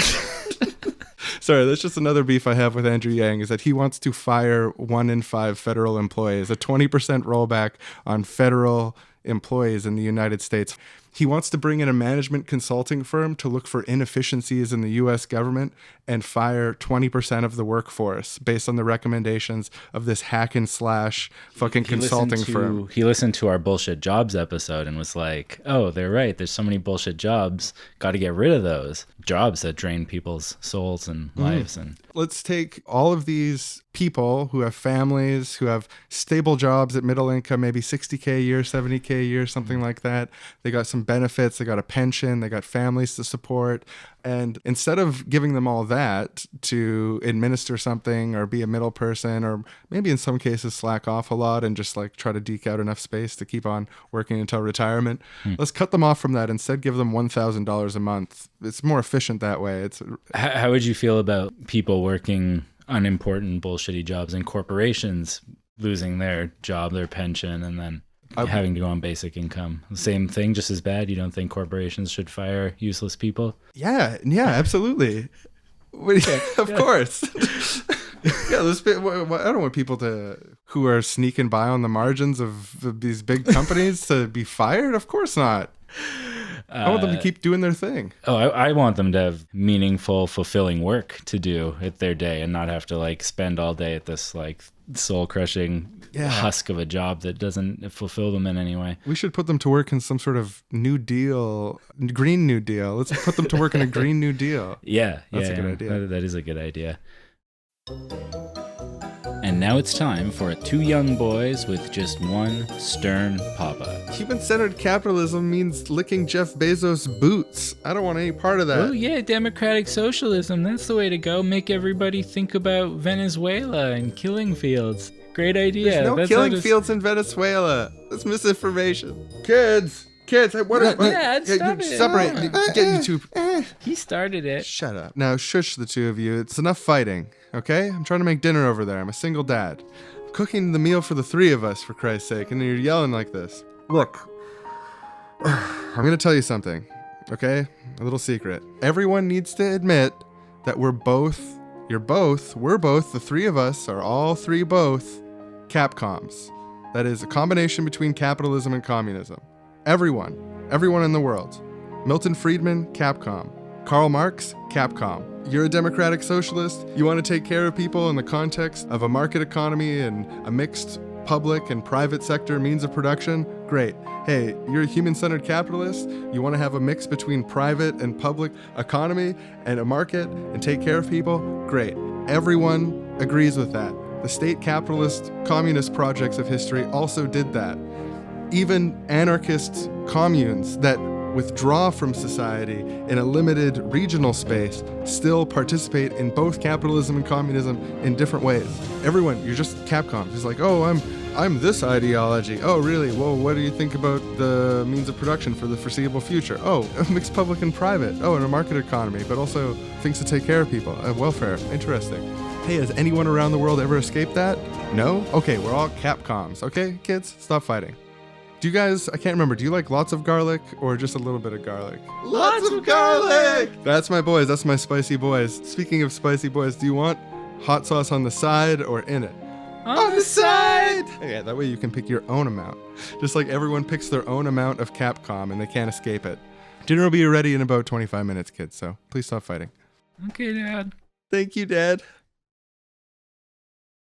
Sorry, that's just another beef I have with Andrew Yang, is that he wants to fire 1 in 5 federal employees, a 20% rollback on federal employees in the United States. He wants to bring in a management consulting firm to look for inefficiencies in the U.S. government and fire 20% of the workforce based on the recommendations of this hack and slash fucking consulting firm. He listened to our bullshit jobs episode and was like, oh, they're right. There's so many bullshit jobs. Got to get rid of those jobs that drain people's souls and lives. And let's take all of these people who have families, who have stable jobs at middle income, maybe 60K a year, 70K a year, something like that. They got some benefits, they got a pension, they got families to support. And instead of giving them all that to administer something or be a middle person, or maybe in some cases slack off a lot and just like try to deke out enough space to keep on working until retirement, let's cut them off from that. Instead, give them $1,000 a month. It's more efficient that way. How would you feel about people working unimportant bullshitty jobs in corporations losing their job, their pension, and then having to go on basic income? Same thing, just as bad? You don't think corporations should fire useless people? Yeah, absolutely. Of course. Yeah, I don't want people who are sneaking by on the margins of these big companies to be fired. Of course not. I want them to keep doing their thing. Oh, I want them to have meaningful, fulfilling work to do at their day and not have to like spend all day at this like soul-crushing husk of a job that doesn't fulfill them in any way. We should put them to work in some sort of New Deal, Green New Deal. Let's put them to work in a Green New Deal. That's a good idea. That is a good idea. And now it's time for two young boys with just one stern papa. Human-centered capitalism means licking Jeff Bezos' boots. I don't want any part of that. Oh yeah, democratic socialism. That's the way to go. Make everybody think about Venezuela and killing fields. Great idea. There's no killing fields in Venezuela. That's misinformation. Kids, what? Dad, stop it. Separate. Get you two. He started it. Shut up. Now shush the two of you. It's enough fighting, okay? I'm trying to make dinner over there. I'm a single dad. I'm cooking the meal for the three of us, for Christ's sake, and you're yelling like this. Look, I'm going to tell you something, okay? A little secret. Everyone needs to admit that we're both, the three of us are all three both Capcoms. that is a combination between capitalism and communism. Everyone in the world. Milton Friedman, Capcom. Karl Marx, Capcom. You're a democratic socialist. You want to take care of people in the context of a market economy and a mixed public and private sector means of production? Great. Hey, you're a human-centered capitalist. You want to have a mix between private and public economy and a market and take care of people? Great. Everyone agrees with that. The state capitalist communist projects of history also did that. Even anarchist communes that withdraw from society in a limited regional space still participate in both capitalism and communism in different ways. Everyone, you're just Capcom. It's like, oh, I'm this ideology. Oh, really? Well, what do you think about the means of production for the foreseeable future? Oh, mixed public and private. Oh, and a market economy, but also things to take care of people. Welfare. Interesting. Hey, has anyone around the world ever escaped that? No? Okay, we're all Capcoms. Okay, kids? Stop fighting. Do you guys, I can't remember, do you like lots of garlic or just a little bit of garlic? Lots of garlic! That's my boys. That's my spicy boys. Speaking of spicy boys, do you want hot sauce on the side or in it? On the side! Yeah, that way you can pick your own amount. Just like everyone picks their own amount of Capcom and they can't escape it. Dinner will be ready in about 25 minutes, kids, so please stop fighting. Okay, Dad. Thank you, Dad.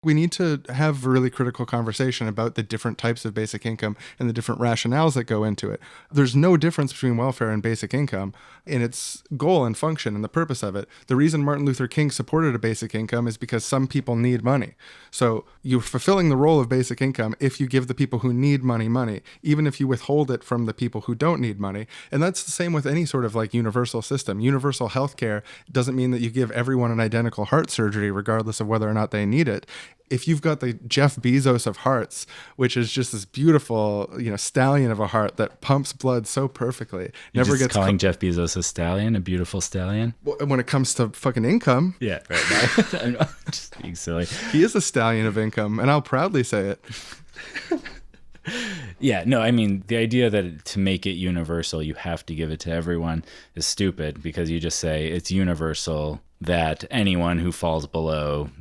We need to have a really critical conversation about the different types of basic income and the different rationales that go into it. There's no difference between welfare and basic income in its goal and function and the purpose of it. The reason Martin Luther King supported a basic income is because some people need money. So you're fulfilling the role of basic income if you give the people who need money, even if you withhold it from the people who don't need money. And that's the same with any sort of like universal system. Universal healthcare doesn't mean that you give everyone an identical heart surgery regardless of whether or not they need it. If you've got the Jeff Bezos of hearts, which is just this beautiful, stallion of a heart that pumps blood so perfectly, You're just calling Jeff Bezos a stallion, a beautiful stallion. When it comes to fucking income, yeah, right. No, I'm just being silly. He is a stallion of income, and I'll proudly say it. Yeah, no, I mean, the idea that to make it universal, you have to give it to everyone is stupid because you just say it's universal that anyone who falls below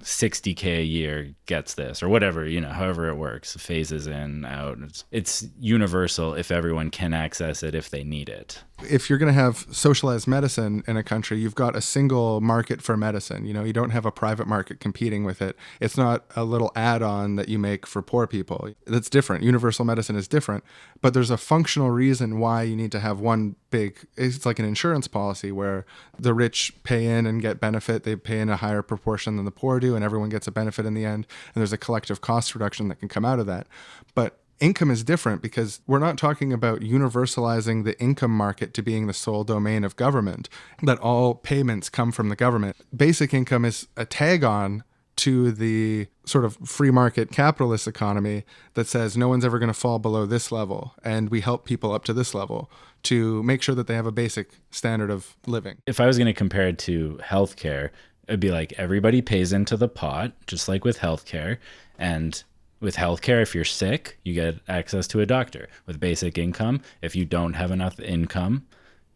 $60K a year gets this or whatever, however it works, phases in, out. It's universal if everyone can access it if they need it. If you're going to have socialized medicine in a country, you've got a single market for medicine. You don't have a private market competing with it. It's not a little add-on that you make for poor people. That's different. Universal medicine is different, but there's a functional reason why you need to have one big, it's like an insurance policy where the rich pay in and get benefit. They pay in a higher proportion than the poor do, and everyone gets a benefit in the end. And there's a collective cost reduction that can come out of that. But income is different because we're not talking about universalizing the income market to being the sole domain of government, that all payments come from the government. Basic income is a tag on to the sort of free market capitalist economy that says no one's ever going to fall below this level, and we help people up to this level to make sure that they have a basic standard of living. If I was going to compare it to healthcare, it'd be like everybody pays into the pot, just like with healthcare, and with healthcare, if you're sick, you get access to a doctor. With basic income, if you don't have enough income,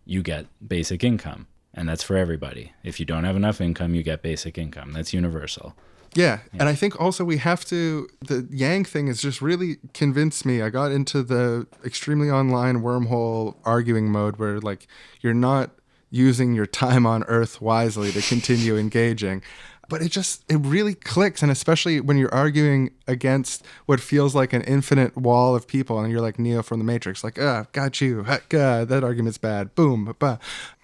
you get basic income. And that's for everybody. If you don't have enough income, you get basic income. That's universal. Yeah. And I think also we have to, the Yang thing has just really convinced me. I got into the extremely online wormhole arguing mode where like you're not using your time on Earth wisely to continue engaging. But it really clicks. And especially when you're arguing against what feels like an infinite wall of people and you're like Neo from the Matrix, like, got you. That argument's bad. Boom. Bah.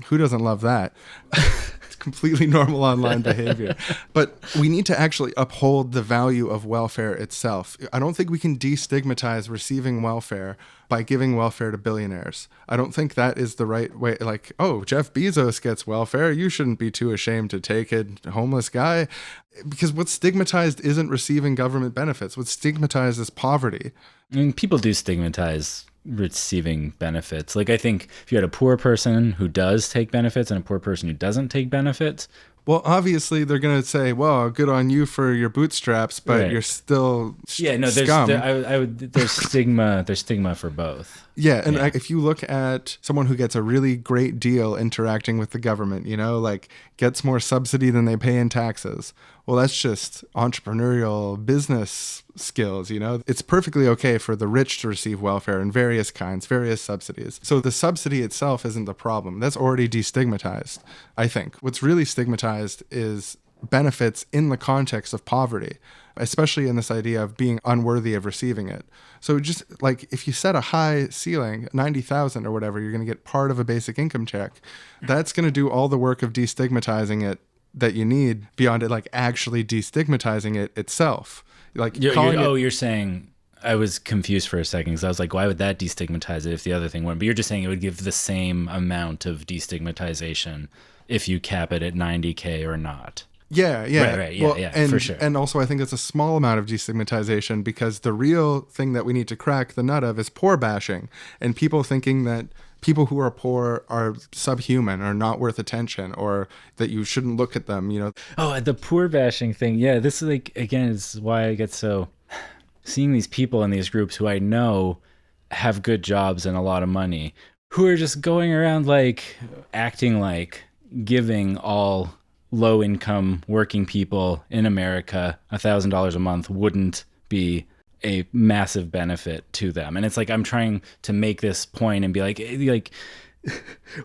Who doesn't love that? It's completely normal online behavior. But we need to actually uphold the value of welfare itself. I don't think we can destigmatize receiving welfare by giving welfare to billionaires. I don't think that is the right way. Like, oh, Jeff Bezos gets welfare. You shouldn't be too ashamed to take it, homeless guy. Because what's stigmatized isn't receiving government benefits. What's stigmatized is poverty. I mean, people do stigmatize receiving benefits. Like, I think if you had a poor person who does take benefits and a poor person who doesn't take benefits, well, obviously they're going to say, well, good on you for your bootstraps, but right. You're still scum. There's stigma for both. Yeah, and Yeah. if you look at someone who gets a really great deal interacting with the government, like gets more subsidy than they pay in taxes, well, that's just entrepreneurial business skills, It's perfectly okay for the rich to receive welfare in various kinds, various subsidies. So the subsidy itself isn't the problem. That's already destigmatized, I think. What's really stigmatized is benefits in the context of poverty, especially in this idea of being unworthy of receiving it. So just like if you set a high ceiling, 90,000 or whatever, you're going to get part of a basic income check. That's going to do all the work of destigmatizing it that you need beyond it, like actually destigmatizing it itself. Like you're saying, I was confused for a second because I was like, why would that destigmatize it if the other thing wouldn't? But you're just saying it would give the same amount of destigmatization if you cap it at 90K or not. Yeah. Right. Yeah, for sure. And also I think it's a small amount of destigmatization because the real thing that we need to crack the nut of is poor bashing and people thinking that people who are poor are subhuman or not worth attention or that you shouldn't look at them, Oh, the poor bashing thing. Yeah, this is like, again, is why I get so... Seeing these people in these groups who I know have good jobs and a lot of money, who are just going around like acting like giving all low-income working people in America $1,000 a month wouldn't be a massive benefit to them. And it's like I'm trying to make this point and be like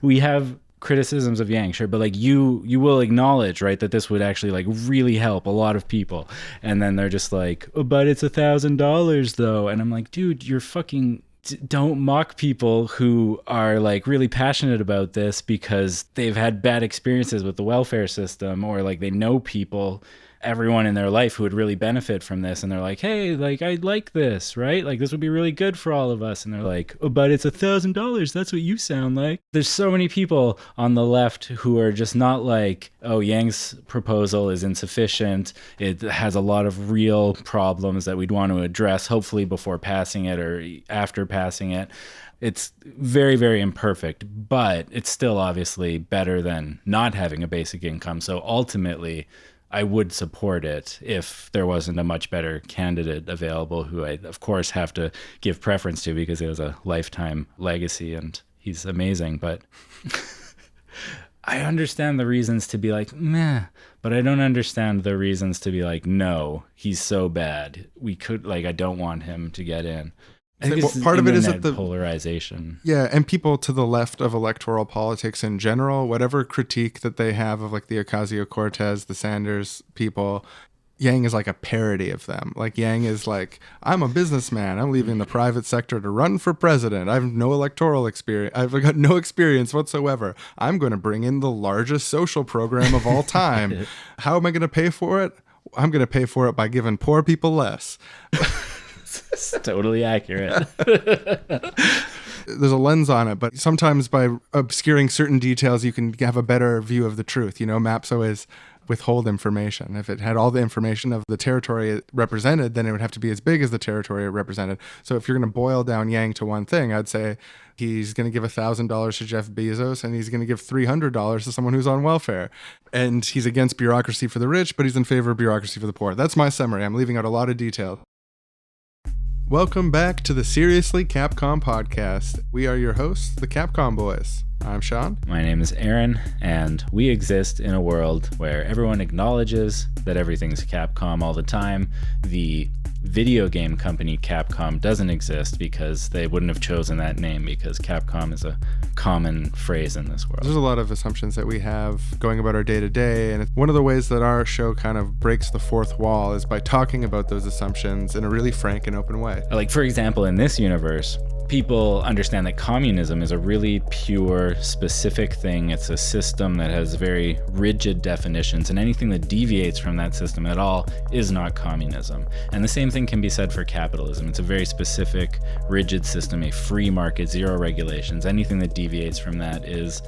we have criticisms of Yang, sure, but like you will acknowledge, right, that this would actually like really help a lot of people. And then they're just like, oh, but it's $1,000 though. And I'm like, dude, you're fucking... Don't mock people who are like really passionate about this because they've had bad experiences with the welfare system or like they know everyone in their life who would really benefit from this. And they're like, hey, like, I like this, right? Like this would be really good for all of us. And they're like, oh, but it's $1,000. That's what you sound like. There's so many people on the left who are just not like, oh, Yang's proposal is insufficient. It has a lot of real problems that we'd want to address, hopefully before passing it or after passing it. It's very, very imperfect, but it's still obviously better than not having a basic income. So ultimately, I would support it if there wasn't a much better candidate available who I, of course, have to give preference to because he has a lifetime legacy and he's amazing. But I understand the reasons to be like, meh, but I don't understand the reasons to be like, no, he's so bad. I don't want him to get in. I think part of it is that the polarization. Yeah, and people to the left of electoral politics in general, whatever critique that they have of like the Ocasio-Cortez, the Sanders people, Yang is like a parody of them. Like Yang is like, I'm a businessman. I'm leaving the private sector to run for president. I have no electoral experience. I've got no experience whatsoever. I'm going to bring in the largest social program of all time. How am I going to pay for it? I'm going to pay for it by giving poor people less. It's totally accurate. There's a lens on it, but sometimes by obscuring certain details, you can have a better view of the truth. Maps always withhold information. If it had all the information of the territory it represented, then it would have to be as big as the territory it represented. So if you're going to boil down Yang to one thing, I'd say he's going to give $1,000 to Jeff Bezos and he's going to give $300 to someone who's on welfare. And he's against bureaucracy for the rich, but he's in favor of bureaucracy for the poor. That's my summary. I'm leaving out a lot of detail. Welcome back to the Seriously Capcom podcast. We are your hosts, the Capcom Boys. I'm Sean. My name is Aaron, and we exist in a world where everyone acknowledges that everything's Capcom all the time. The video game company Capcom doesn't exist because they wouldn't have chosen that name because Capcom is a common phrase in this world. There's a lot of assumptions that we have going about our day-to-day, and one of the ways that our show kind of breaks the fourth wall is by talking about those assumptions in a really frank and open way. Like, for example, in this universe, people understand that communism is a really pure, specific thing. It's a system that has very rigid definitions, and anything that deviates from that system at all is not communism. And the same thing can be said for capitalism. It's a very specific, rigid system, a free market, zero regulations. Anything that deviates from that is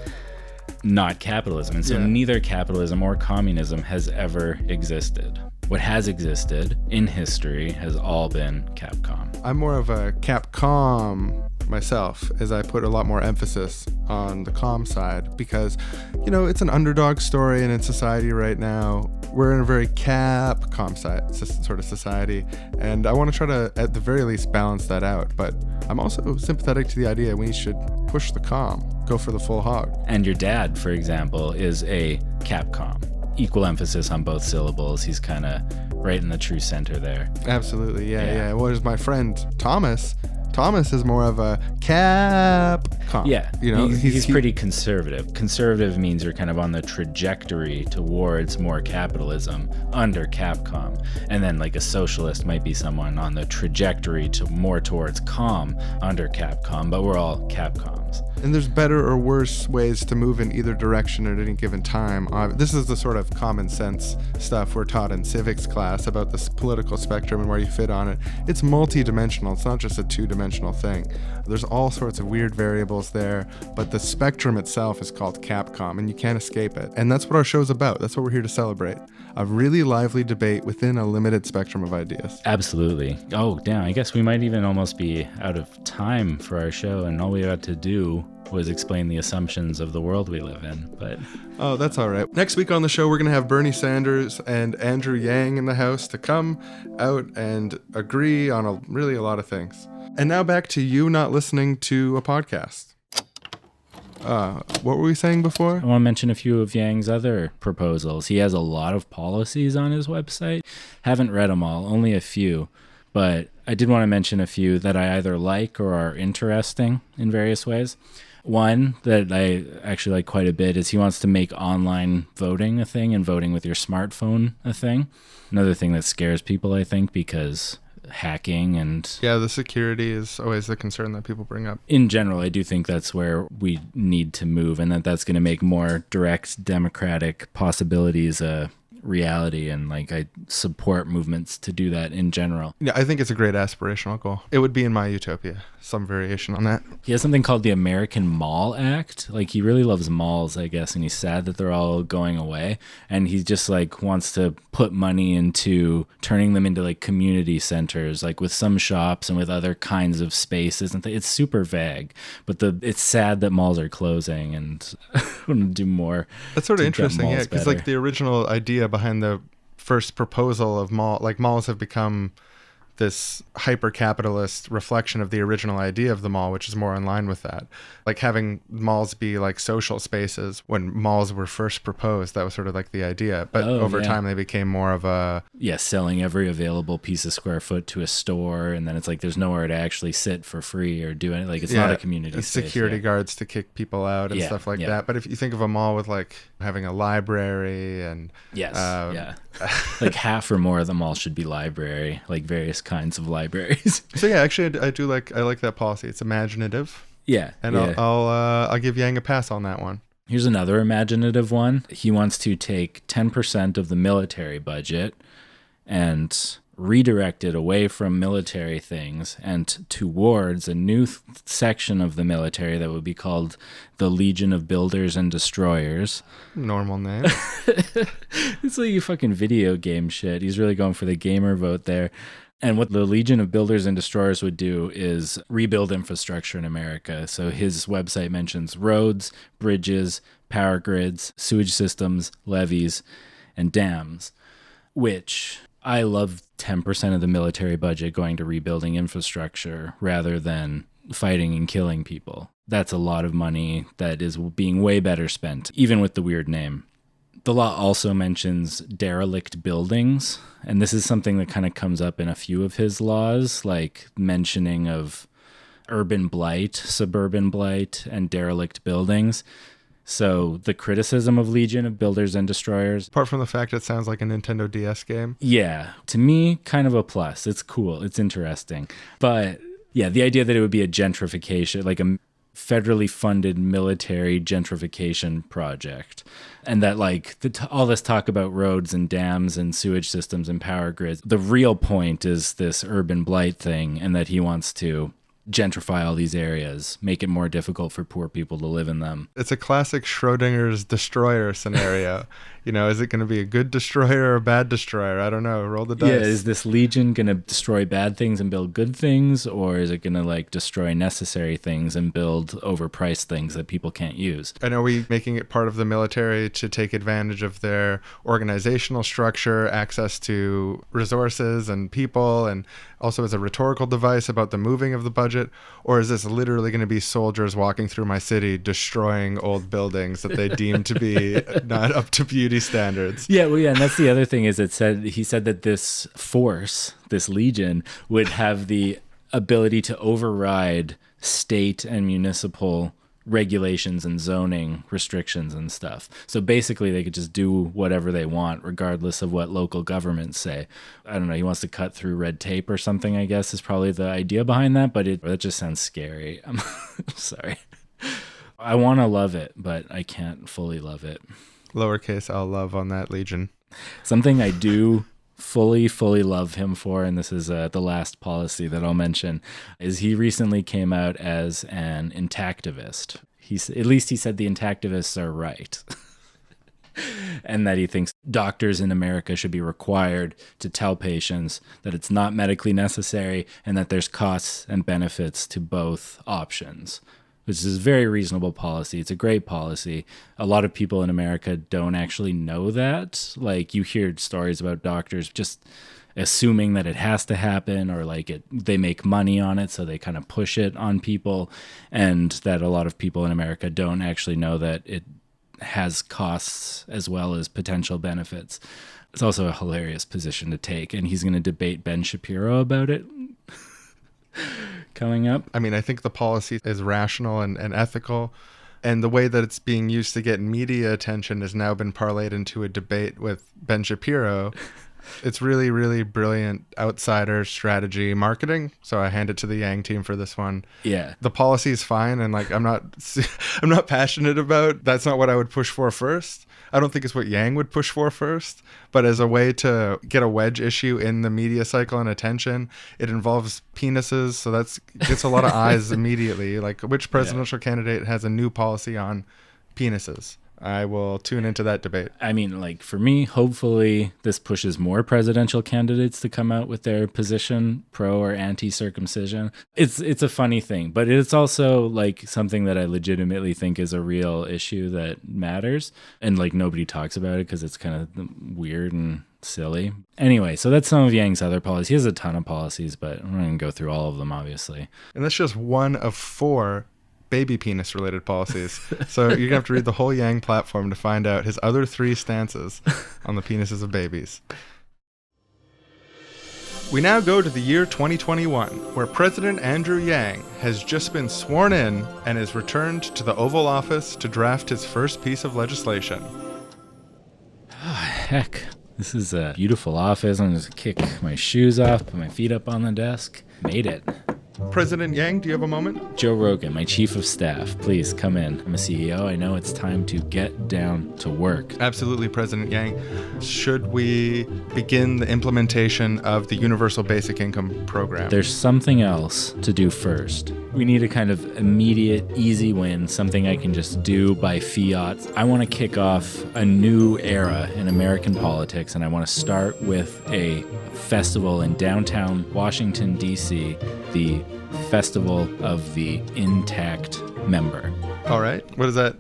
not capitalism. And so neither capitalism or communism has ever existed. What has existed in history has all been Capcom. I'm more of a Capcom myself, as I put a lot more emphasis on the com side because, it's an underdog story in society right now. We're in a very Capcom sort of society, and I want to try to, at the very least, balance that out. But I'm also sympathetic to the idea we should push the com, go for the full hog. And your dad, for example, is a Capcom. Equal emphasis on both syllables. He's kind of right in the true center there. Absolutely, yeah. Whereas my friend Thomas is more of a Capcom. Yeah, you know, he's pretty conservative. Conservative means you're kind of on the trajectory towards more capitalism under Capcom. And then like a socialist might be someone on the trajectory to more towards com under Capcom, but we're all Capcoms. And there's better or worse ways to move in either direction at any given time. This is the sort of common sense stuff we're taught in civics class about this political spectrum and where you fit on it. It's multi-dimensional. It's not just a two-dimensional thing. There's all sorts of weird variables there, but the spectrum itself is called Capcom, and you can't escape it. And that's what our show's about. That's what we're here to celebrate. A really lively debate within a limited spectrum of ideas. Absolutely. Oh, damn. I guess we might even almost be out of time for our show, and all we had to do was explain the assumptions of the world we live in. But oh, that's all right. Next week on the show, we're going to have Bernie Sanders and Andrew Yang in the house to come out and agree on a lot of things. And now back to you not listening to a podcast. What were we saying before? I want to mention a few of Yang's other proposals. He has a lot of policies on his website. Haven't read them all, only a few. But I did want to mention a few that I either like or are interesting in various ways. One that I actually like quite a bit is he wants to make online voting a thing and voting with your smartphone a thing. Another thing that scares people, I think, because hacking and... Yeah, the security is always the concern that people bring up. In general, I do think that's where we need to move, and that's going to make more direct democratic possibilities a reality, and like I support movements to do that in general. Yeah, I think it's a great aspirational goal. It would be in my utopia, some variation on that. He has something called the American Mall Act. Like he really loves malls, I guess, and he's sad that they're all going away, and he just like wants to put money into turning them into like community centers, like with some shops and with other kinds of spaces, and it's super vague, but it's sad that malls are closing, and I want to do more. That's sort of interesting, yeah, because like the original idea behind the first proposal of malls have become this hyper-capitalist reflection of the original idea of the mall, which is more in line with that. Like having malls be like social spaces. When malls were first proposed, that was sort of like the idea. But over time, they became more of a... Yeah, selling every available piece of square foot to a store, and then it's like there's nowhere to actually sit for free or do it. Like it's not a community space. Security guards to kick people out and stuff like that. But if you think of a mall with like having a library and... Yes, like half or more of the mall should be library, like various kinds of libraries. So yeah, actually I like that policy. It's imaginative. Yeah. And I'll give Yang a pass on that one. Here's another imaginative one. He wants to take 10% of the military budget and redirect it away from military things and towards a new section of the military that would be called the Legion of Builders and Destroyers. Normal name. It's like you fucking video game shit. He's really going for the gamer vote there. And what the Legion of Builders and Destroyers would do is rebuild infrastructure in America. So his website mentions roads, bridges, power grids, sewage systems, levees, and dams, which I love 10% of the military budget going to rebuilding infrastructure rather than fighting and killing people. That's a lot of money that is being way better spent, even with the weird name. The law also mentions derelict buildings, and this is something that kind of comes up in a few of his laws, like mentioning of urban blight, suburban blight, and derelict buildings. So the criticism of Legion of Builders and Destroyers... Apart from the fact it sounds like a Nintendo DS game. Yeah, to me, kind of a plus. It's cool. It's interesting. But yeah, the idea that it would be a gentrification, like a federally funded military gentrification project, and that like all this talk about roads and dams and sewage systems and power grids, the real point is this urban blight thing, and that he wants to gentrify all these areas, make it more difficult for poor people to live in them. It's a classic Schrodinger's destroyer scenario. Is it going to be a good destroyer or a bad destroyer? I don't know. Roll the dice. Yeah, is this legion going to destroy bad things and build good things, or is it going to like destroy necessary things and build overpriced things that people can't use? And are we making it part of the military to take advantage of their organizational structure, access to resources and people, and also as a rhetorical device about the moving of the budget? Or is this literally going to be soldiers walking through my city destroying old buildings that they deem to be not up to beauty standards? Yeah, well, yeah, and that's the other thing is he said that this force, this legion, would have the ability to override state and municipal regulations and zoning restrictions and stuff. So basically they could just do whatever they want regardless of what local governments say. I don't know, he wants to cut through red tape or something, I guess is probably the idea behind that, but that just sounds scary. I'm sorry. I want to love it, but I can't fully love it. Lowercase L love on that legion. Something I do fully love him for, and this is the last policy that I'll mention, is he recently came out as an intactivist. At least he said the intactivists are right. And that he thinks doctors in America should be required to tell patients that it's not medically necessary and that there's costs and benefits to both options. Which is a very reasonable policy. It's a great policy. A lot of people in America don't actually know that. Like, you hear stories about doctors just assuming that it has to happen, or like they make money on it, so they kind of push it on people, and that a lot of people in America don't actually know that it has costs as well as potential benefits. It's also a hilarious position to take, and he's going to debate Ben Shapiro about it coming up. I mean, I think the policy is rational and ethical, and the way that it's being used to get media attention has now been parlayed into a debate with Ben Shapiro. It's really, really brilliant outsider strategy marketing. So I hand it to the Yang team for this one. Yeah. The policy is fine, and like I'm not passionate about. That's not what I would push for first. I don't think it's what Yang would push for first, but as a way to get a wedge issue in the media cycle and attention, it involves penises, so that gets a lot of eyes immediately. Like, which presidential candidate has a new policy on penises? I will tune into that debate. I mean, like, for me, hopefully this pushes more presidential candidates to come out with their position, pro or anti-circumcision. It's a funny thing, but it's also like something that I legitimately think is a real issue that matters. And like nobody talks about it because it's kind of weird and silly. Anyway, so that's some of Yang's other policies. He has a ton of policies, but I'm not going to go through all of them, obviously. And that's just one of 4 baby penis related policies. So you're going to have to read the whole Yang platform to find out his other 3 stances on the penises of babies. We now go to the year 2021, where President Andrew Yang has just been sworn in and is returned to the Oval Office to draft his first piece of legislation. Oh, heck. This is a beautiful office. I'm just going to kick my shoes off, put my feet up on the desk. Made it. President Yang, do you have a moment? Joe Rogan, my chief of staff, please come in. I'm a CEO. I know it's time to get down to work. Absolutely, President Yang. Should we begin the implementation of the Universal Basic Income program? There's something else to do first. We need a kind of immediate, easy win, something I can just do by fiat. I want to kick off a new era in American politics, and I want to start with a festival in downtown Washington, D.C., the Festival of the Intact Member. All right. What does that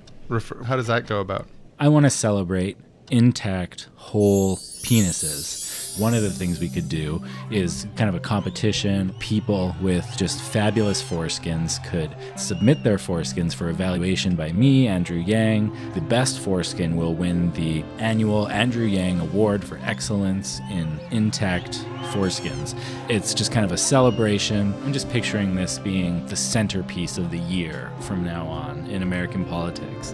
how does that go about? I want to celebrate intact, whole penises. One of the things we could do is kind of a competition. People with just fabulous foreskins could submit their foreskins for evaluation by me, Andrew Yang. The best foreskin will win the annual Andrew Yang Award for Excellence in Intact Foreskins. It's just kind of a celebration. I'm just picturing this being the centerpiece of the year from now on in American politics.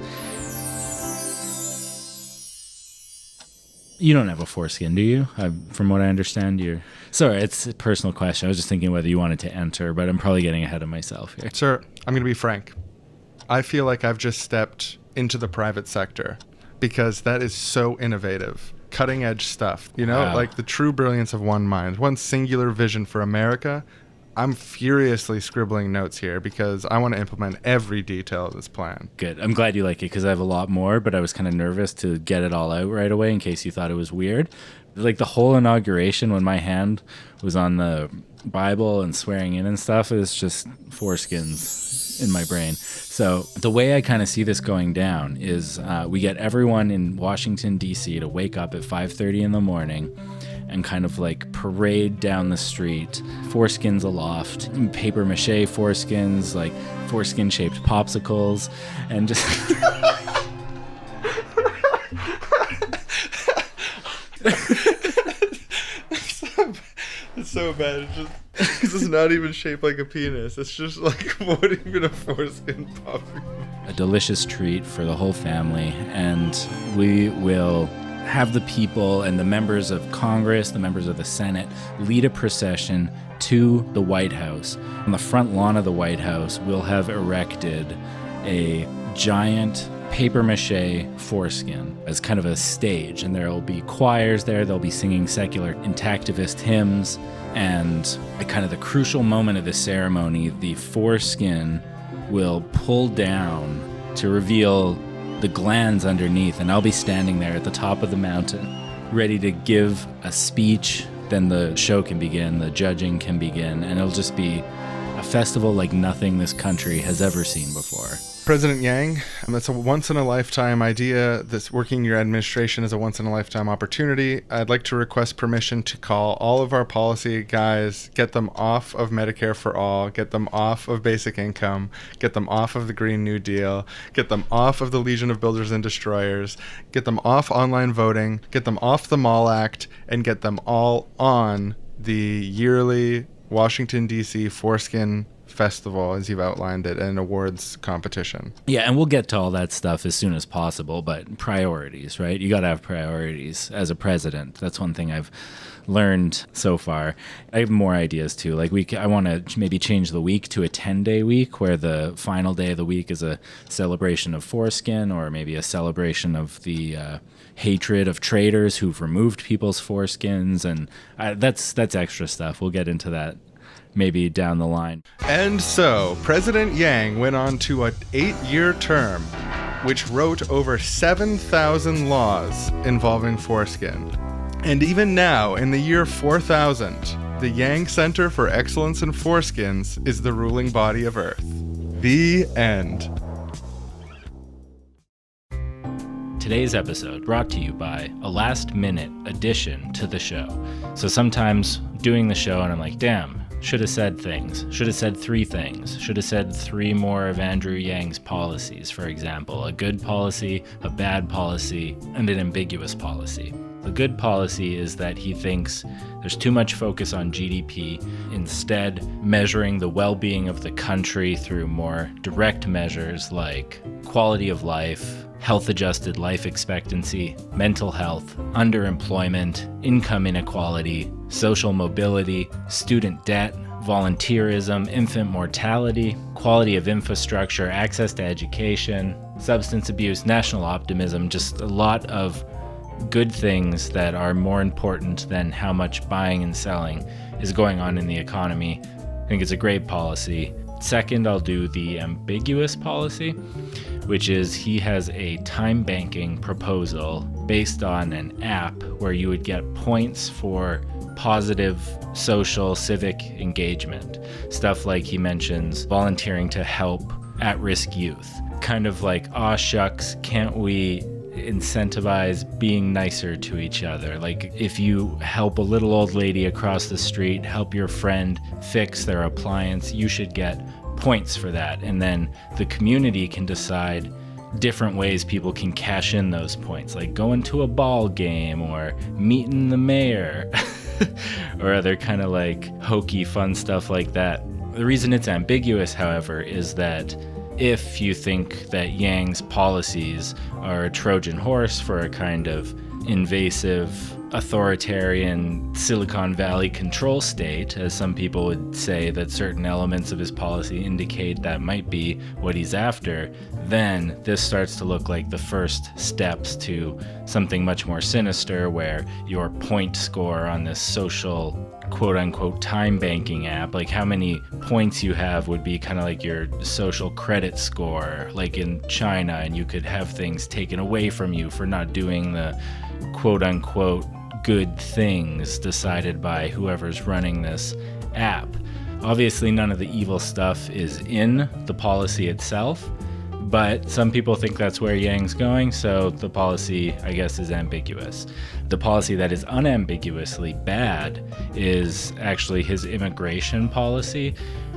You don't have a foreskin, do you? From what I understand, you're... Sorry, it's a personal question. I was just thinking whether you wanted to enter, but I'm probably getting ahead of myself here. Sir, I'm going to be frank. I feel like I've just stepped into the private sector because that is so innovative. Cutting edge stuff. You know, Wow. Like the true brilliance of one mind, one singular vision for America. I'm furiously scribbling notes here because I want to implement every detail of this plan. Good. I'm glad you like it because I have a lot more, but I was kind of nervous to get it all out right away in case you thought it was weird. Like the whole inauguration, when my hand was on the Bible and swearing in and stuff, it was just foreskins in my brain. So the way I kind of see this going down is we get everyone in Washington, D.C. to wake up at 5:30 in the morning and kind of like parade down the street, foreskins aloft, paper mache foreskins, like foreskin-shaped popsicles, and just... It's so bad. It's just not even shaped like a penis. It's just like, what even a foreskin popping? A delicious treat for the whole family, and we will have the people and the members of Congress, the members of the Senate, lead a procession to the White House. On the front lawn of the White House, we'll have erected a giant paper mache foreskin as kind of a stage, and there will be choirs there. They'll be singing secular intactivist hymns, and at kind of the crucial moment of the ceremony, the foreskin will pull down to reveal the glands underneath, and I'll be standing there at the top of the mountain ready to give a speech. Then the show can begin, the judging can begin, and it'll just be a festival like nothing this country has ever seen before. President Yang, that's a once-in-a-lifetime idea. This working your administration is a once-in-a-lifetime opportunity. I'd like to request permission to call all of our policy guys, get them off of Medicare for All, get them off of basic income, get them off of the Green New Deal, get them off of the Legion of Builders and Destroyers, get them off online voting, get them off the Mall Act, and get them all on the yearly Washington, D.C. foreskin festival, as you've outlined it, and awards competition. Yeah, and we'll get to all that stuff as soon as possible, but priorities, right? You got to have priorities as a president. That's one thing I've learned so far. I have more ideas too. Like I want to maybe change the week to a 10-day week where the final day of the week is a celebration of foreskin, or maybe a celebration of the hatred of traitors who've removed people's foreskins, and that's extra stuff. We'll get into that maybe down the line. And so, President Yang went on to an 8-year term, which wrote over 7,000 laws involving foreskin. And even now, in the year 4000, the Yang Center for Excellence in Foreskins is the ruling body of Earth. The end. Today's episode brought to you by a last-minute addition to the show. So sometimes doing the show and I'm like, damn, should have said things. Should have said 3 things. Should have said 3 more of Andrew Yang's policies, for example. A good policy, a bad policy, and an ambiguous policy. The good policy is that he thinks there's too much focus on GDP, instead measuring the well-being of the country through more direct measures like quality of life, health-adjusted life expectancy, mental health, underemployment, income inequality, social mobility, student debt, volunteerism, infant mortality, quality of infrastructure, access to education, substance abuse, national optimism, just a lot of good things that are more important than how much buying and selling is going on in the economy. I think it's a great policy. Second, I'll do the ambiguous policy, which is he has a time banking proposal based on an app where you would get points for positive social civic engagement. Stuff like he mentions volunteering to help at-risk youth. Kind of like, aw shucks, can't we incentivize being nicer to each other? Like if you help a little old lady across the street, help your friend fix their appliance, you should get points for that. And then the community can decide different ways people can cash in those points, like going to a ball game or meeting the mayor or other kind of like hokey fun stuff like that. The reason it's ambiguous, however, is that if you think that Yang's policies are a Trojan horse for a kind of invasive, authoritarian Silicon Valley control state, as some people would say that certain elements of his policy indicate that might be what he's after, then this starts to look like the first steps to something much more sinister, where your point score on this social quote unquote time banking app. Like how many points you have would be kind of like your social credit score, like in China, and you could have things taken away from you for not doing the quote unquote good things decided by whoever's running this app. Obviously, none of the evil stuff is in the policy itself, but some people think that's where Yang's going, so the policy, I guess, is ambiguous. The policy that is unambiguously bad is actually his immigration policy.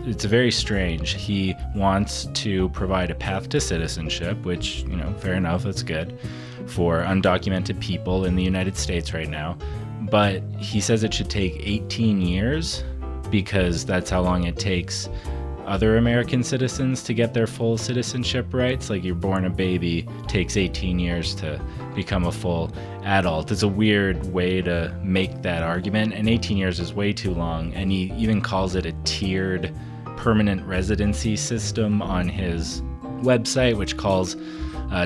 It's very strange. He wants to provide a path to citizenship, which, fair enough, that's good, for undocumented people in the United States right now. But he says it should take 18 years because that's how long it takes other American citizens to get their full citizenship rights. Like you're born a baby, takes 18 years to become a full adult. It's a weird way to make that argument, and 18 years is way too long. And he even calls it a tiered permanent residency system on his website, which calls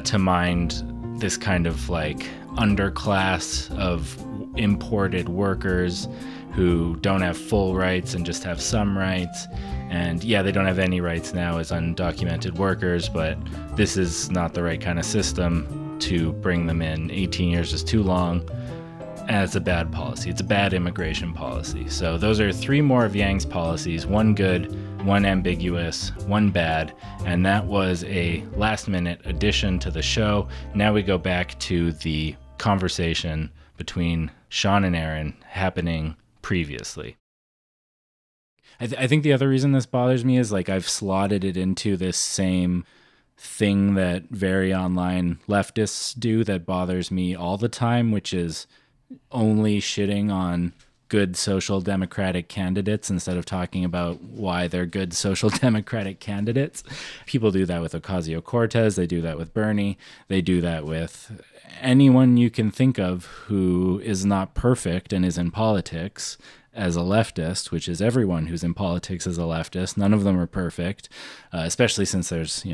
to mind this kind of like underclass of imported workers who don't have full rights and just have some rights. And yeah, they don't have any rights now as undocumented workers, but this is not the right kind of system to bring them in. 18 years is too long, and it's a bad policy. It's a bad immigration policy. So those are 3 more of Yang's policies, 1 good, 1 ambiguous, 1 bad, and that was a last-minute addition to the show. Now we go back to the conversation between Sean and Aaron happening previously. I think the other reason this bothers me is like I've slotted it into this same thing that very online leftists do that bothers me all the time, which is only shitting on good social democratic candidates instead of talking about why they're good social democratic candidates. People do that with Ocasio-Cortez. They do that with Bernie. They do that with anyone you can think of who is not perfect and is in politics as a leftist, which is everyone who's in politics as a leftist. None of them are perfect, especially since there's,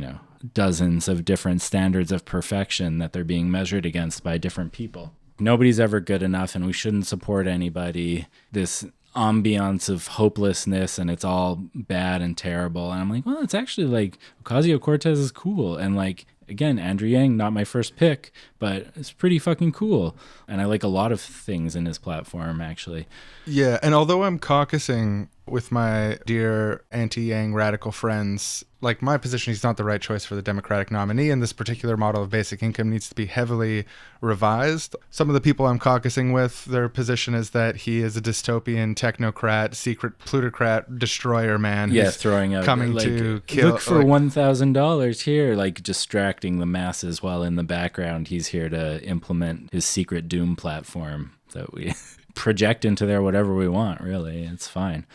dozens of different standards of perfection that they're being measured against by different people. Nobody's ever good enough, and we shouldn't support anybody. This ambiance of hopelessness, and it's all bad and terrible. And I'm like, well, it's actually like Ocasio-Cortez is cool. And like, again, Andrew Yang, not my first pick, but it's pretty fucking cool. And I like a lot of things in his platform, actually. Yeah, and although I'm caucusing with my dear anti-Yang radical friends, like my position, he's not the right choice for the Democratic nominee, and this particular model of basic income needs to be heavily revised. Some of the people I'm caucusing with, their position is that he is a dystopian technocrat, secret plutocrat, destroyer man. Yeah, throwing out coming like, to kill. Look for $1,000 here, like distracting the masses while in the background he's here to implement his secret doom platform that we project into there whatever we want, really. It's fine.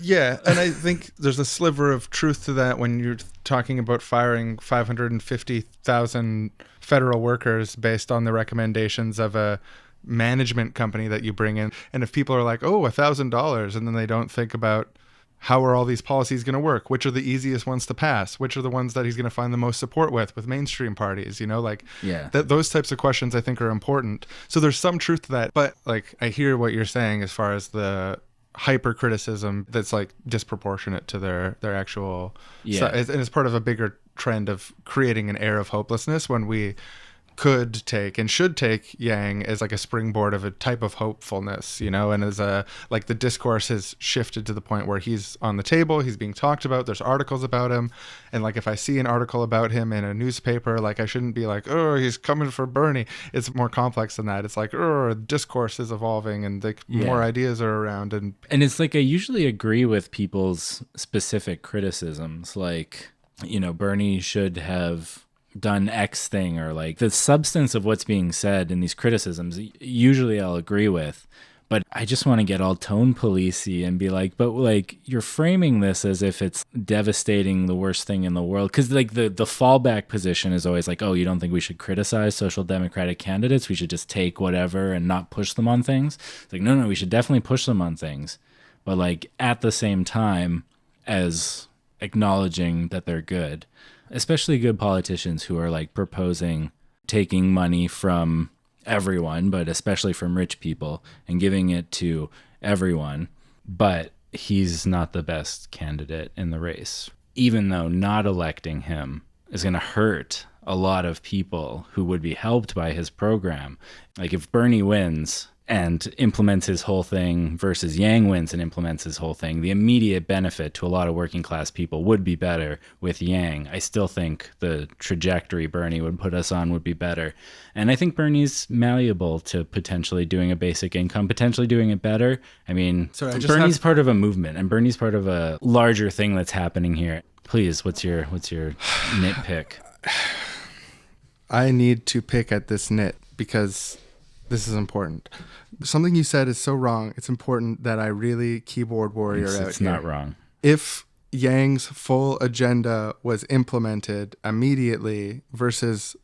Yeah, and I think there's a sliver of truth to that when you're talking about firing 550,000 federal workers based on the recommendations of a management company that you bring in. And if people are like, oh, $1,000, and then they don't think about how are all these policies going to work? Which are the easiest ones to pass? Which are the ones that he's going to find the most support with mainstream parties? Those types of questions I think are important. So there's some truth to that. But like, I hear what you're saying as far as the hyper criticism that's like disproportionate to their actual and it's part of a bigger trend of creating an air of hopelessness when we could take and should take Yang as like a springboard of a type of hopefulness, and as like the discourse has shifted to the point where he's on the table, he's being talked about, there's articles about him, and like if I see an article about him in a newspaper, like I shouldn't be like, oh, he's coming for Bernie. It's more complex than that. It's like, oh, discourse is evolving and more ideas are around, and it's like I usually agree with people's specific criticisms, like Bernie should have done X thing, or like the substance of what's being said in these criticisms, usually I'll agree with. But I just want to get all tone policey and be like, but like you're framing this as if it's devastating, the worst thing in the world. Because like the fallback position is always like, oh, you don't think we should criticize social democratic candidates? We should just take whatever and not push them on things? It's like, no, we should definitely push them on things. But like at the same time as acknowledging that they're good. Especially good politicians who are like proposing taking money from everyone, but especially from rich people and giving it to everyone. but he's not the best candidate in the race. Even though not electing him is going to hurt a lot of people who would be helped by his program. Like if Bernie wins and implements his whole thing versus Yang wins and implements his whole thing, the immediate benefit to a lot of working class people would be better with Yang. I still think the trajectory Bernie would put us on would be better. And I think Bernie's malleable to potentially doing a basic income, potentially doing it better. I mean, Bernie's part of a movement, and Bernie's part of a larger thing that's happening here. Please, what's your nitpick? I need to pick at this nit because this is important. Something you said is so wrong. It's important that I really keyboard warrior out here. It's not wrong. If Yang's full agenda was implemented immediately versus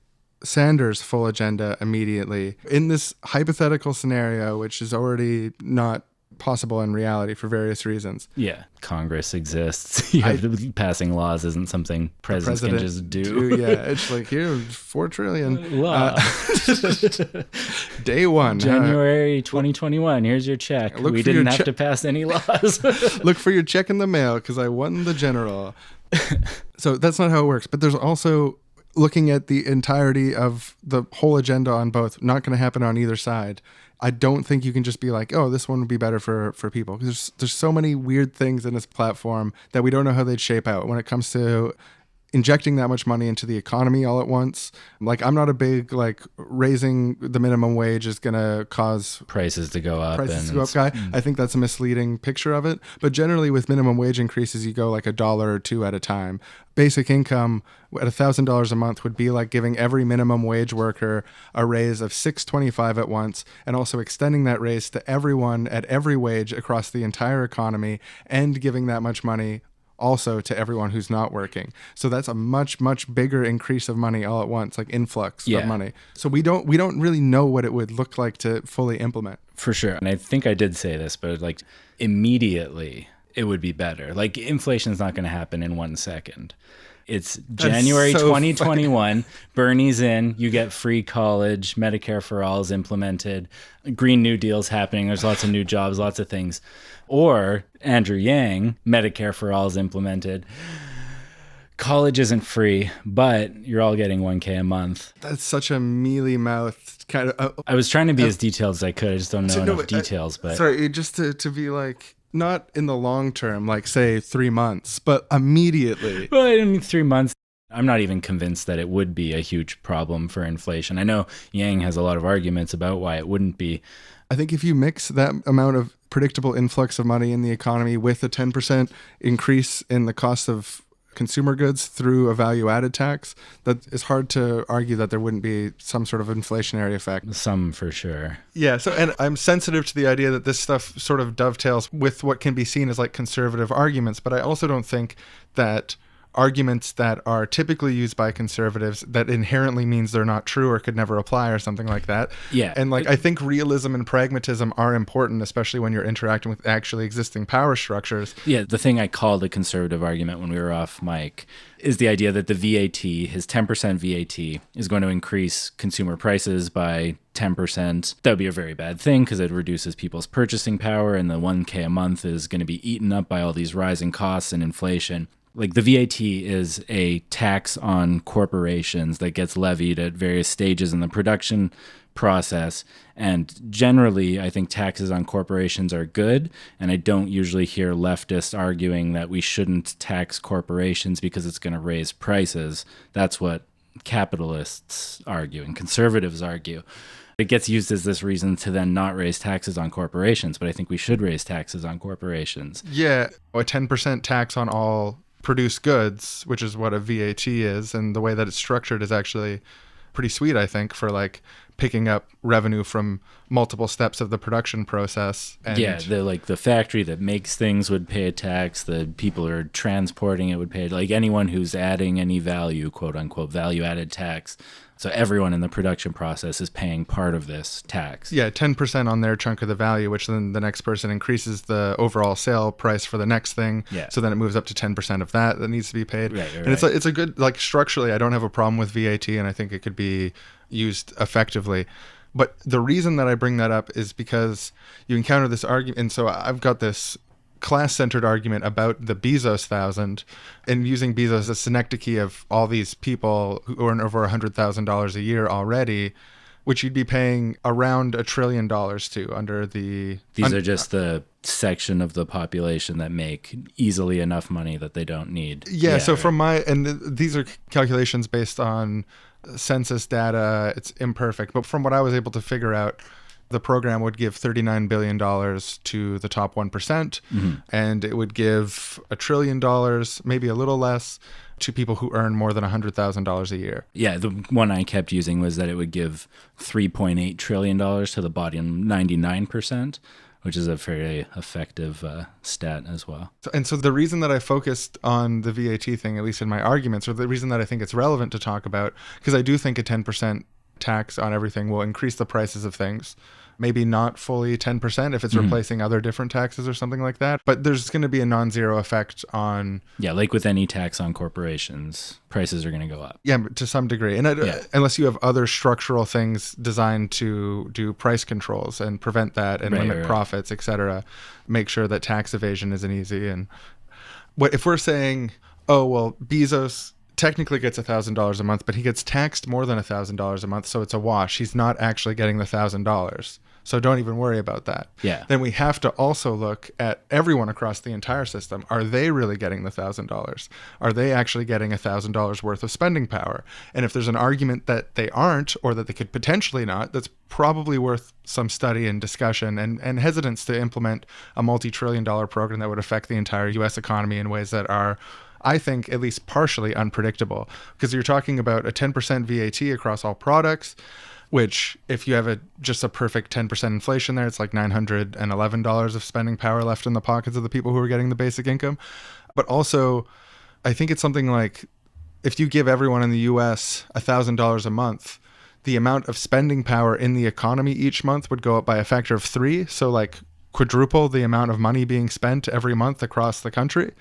Sanders' full agenda immediately, in this hypothetical scenario, which is already not possible in reality for various reasons. Yeah, Congress exists. Passing laws isn't something presidents can just do. Yeah, it's like, here, $4 trillion. Law. Day one. January 2021. Here's your check. We didn't have to pass any laws. Look for your check in the mail because I won the general. So that's not how it works. But there's also looking at the entirety of the whole agenda on both, not going to happen on either side. I don't think you can just be like, oh, this one would be better for people. There's so many weird things in this platform that we don't know how they'd shape out when it comes to injecting that much money into the economy all at once. Like, I'm not a big, like, raising the minimum wage is going to cause prices to go up guy. I think that's a misleading picture of it. But generally with minimum wage increases, you go like $1 or $2 at a time. Basic income at $1,000 a month would be like giving every minimum wage worker a raise of $6.25 at once, and also extending that raise to everyone at every wage across the entire economy, and giving that much money also to everyone who's not working. So that's a much, much bigger increase of money all at once, like influx of money. So we don't really know what it would look like to fully implement. For sure. And I think I did say this, but like immediately it would be better. Like inflation is not going to happen in 1 second. It's January 2021. Bernie's in. You get free college. Medicare for all is implemented. Green New Deal's happening. There's lots of new jobs, lots of things. Or Andrew Yang, Medicare for all is implemented. College isn't free, but you're all getting $1,000 a month. That's such a mealy-mouthed kind of... I was trying to be as detailed as I could. I just don't know enough details. But sorry, just to be like... Not in the long term, like say 3 months, but immediately. Well, I mean 3 months. I'm not even convinced that it would be a huge problem for inflation. I know Yang has a lot of arguments about why it wouldn't be. I think if you mix that amount of predictable influx of money in the economy with a 10% increase in the cost of consumer goods through a value-added tax, that it's hard to argue that there wouldn't be some sort of inflationary effect. Some for sure. Yeah, so and I'm sensitive to the idea that this stuff sort of dovetails with what can be seen as like conservative arguments, but I also don't think that arguments that are typically used by conservatives that inherently means they're not true or could never apply or something like that. Yeah. And like I think realism and pragmatism are important, especially when you're interacting with actually existing power structures. Yeah, the thing I called a conservative argument when we were off mic is the idea that the VAT, his 10% VAT, is going to increase consumer prices by 10%. That would be a very bad thing because it reduces people's purchasing power, and the $1,000 a month is going to be eaten up by all these rising costs and inflation. Like the VAT is a tax on corporations that gets levied at various stages in the production process. And generally, I think taxes on corporations are good. And I don't usually hear leftists arguing that we shouldn't tax corporations because it's going to raise prices. That's what capitalists argue and conservatives argue. It gets used as this reason to then not raise taxes on corporations, but I think we should raise taxes on corporations. Yeah, a 10% tax on all produced goods, which is what a VAT is, and the way that it's structured is actually pretty sweet, I think, for like picking up revenue from multiple steps of the production process. And yeah, the factory that makes things would pay a tax, the people who are transporting it would pay, like anyone who's adding any value, quote unquote, value added tax. So everyone in the production process is paying part of this tax. Yeah, 10% on their chunk of the value, which then the next person increases the overall sale price for the next thing. Yeah. So then it moves up to 10% of that needs to be paid. Right. And it's a good, like structurally, I don't have a problem with VAT, and I think it could be used effectively. But the reason that I bring that up is because you encounter this argument. And so I've got this class-centered argument about the Bezos 1,000 and using Bezos as synecdoche of all these people who earn over $100,000 a year already, which you'd be paying around $1 trillion to under the... These are just the section of the population that make easily enough money that they don't need. Yeah, so from these are calculations based on census data. It's imperfect, but from what I was able to figure out, the program would give $39 billion to the top 1%, and it would give $1 trillion, maybe a little less, to people who earn more than $100,000 a year. Yeah, the one I kept using was that it would give $3.8 trillion to the bottom 99%, which is a very effective stat as well. So the reason that I focused on the VAT thing, at least in my arguments, or the reason that I think it's relevant to talk about, because I do think a 10% tax on everything will increase the prices of things. Maybe not fully 10% if it's replacing other different taxes or something like that. But there's going to be a non-zero effect on... Yeah, like with any tax on corporations, prices are going to go up. Yeah, to some degree. And unless you have other structural things designed to do price controls and prevent that and limit profits, et cetera, make sure that tax evasion isn't easy. And if we're saying, oh, well, Bezos technically gets $1,000 a month, but he gets taxed more than $1,000 a month, so it's a wash. He's not actually getting the $1,000. So don't even worry about that. Yeah. Then we have to also look at everyone across the entire system. Are they really getting the $1,000? Are they actually getting $1,000 worth of spending power? And if there's an argument that they aren't, or that they could potentially not, that's probably worth some study and discussion and hesitance to implement a multi-trillion-dollar program that would affect the entire U.S. economy in ways that are, I think, at least partially unpredictable. Because you're talking about a 10% VAT across all products, which if you have just a perfect 10% inflation there, it's like $911 of spending power left in the pockets of the people who are getting the basic income. But also, I think it's something like, if you give everyone in the US $1,000 a month, the amount of spending power in the economy each month would go up by a factor of 3. So like quadruple the amount of money being spent every month across the country.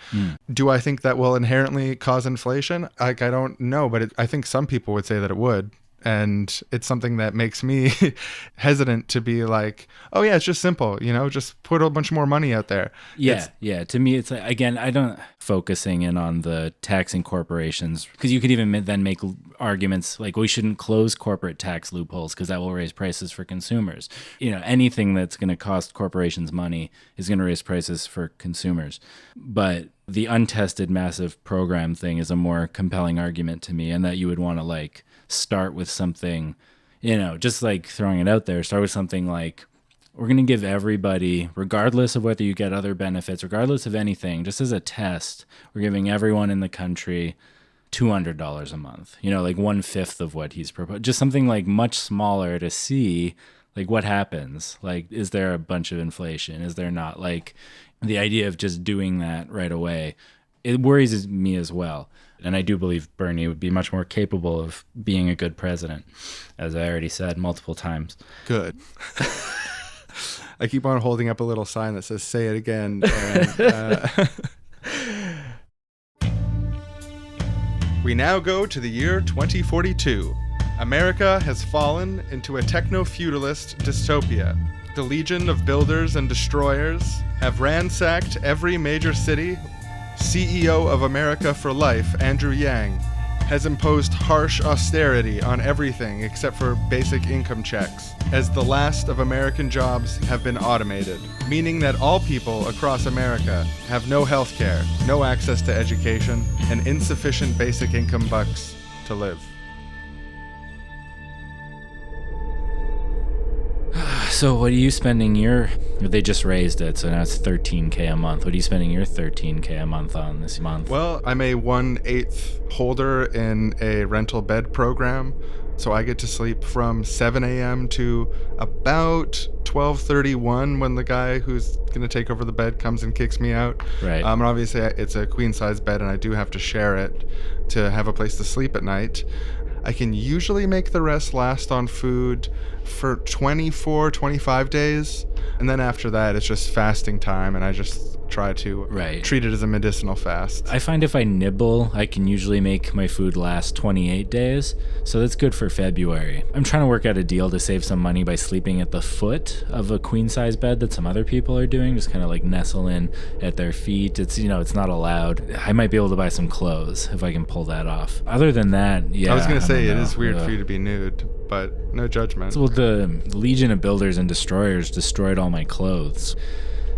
Do I think that will inherently cause inflation? I don't know, but I think some people would say that it would. And it's something that makes me hesitant to be like, oh yeah, it's just simple, just put a bunch more money out there. Yeah. To me, it's like, again, I don't focusing in on the taxing corporations, because you could even then make arguments like we shouldn't close corporate tax loopholes because that will raise prices for consumers. Anything that's going to cost corporations money is going to raise prices for consumers. But the untested massive program thing is a more compelling argument to me, and that you would want to start with something, just like throwing it out there, start with something like, we're going to give everybody, regardless of whether you get other benefits, regardless of anything, just as a test, we're giving everyone in the country $200 a month, like 1/5 of what he's proposed, just something like much smaller to see what happens. Is there a bunch of inflation? Is there not? The idea of just doing that right away, it worries me as well. And I do believe Bernie would be much more capable of being a good president, as I already said multiple times. Good. I keep on holding up a little sign that says, say it again. And, we now go to the year 2042. America has fallen into a techno-feudalist dystopia. The legion of builders and destroyers have ransacked every major city. CEO of America for Life, Andrew Yang, has imposed harsh austerity on everything except for basic income checks, as the last of American jobs have been automated, meaning that all people across America have no health care, no access to education, and insufficient basic income bucks to live. So what are you spending they just raised it, so now it's $13K a month. What are you spending your $13K a month on this month? Well, I'm a 1/8 holder in a rental bed program, so I get to sleep from 7 a.m. to about 12:31 when the guy who's going to take over the bed comes and kicks me out. Right. And obviously it's a queen-size bed, and I do have to share it to have a place to sleep at night. I can usually make the rest last on food for 24, 25 days. And then after that, it's just fasting time. And I just try to Right. treat it as a medicinal fast. I find if I nibble, I can usually make my food last 28 days, so that's good for February. I'm trying to work out a deal to save some money by sleeping at the foot of a queen-size bed that some other people are doing, just kind of like nestle in at their feet. It's, it's not allowed. I might be able to buy some clothes if I can pull that off. Other than that, yeah. I was going to say, don't it know. is weird for you to be nude, but no judgment. Well, the Legion of Builders and Destroyers destroyed all my clothes.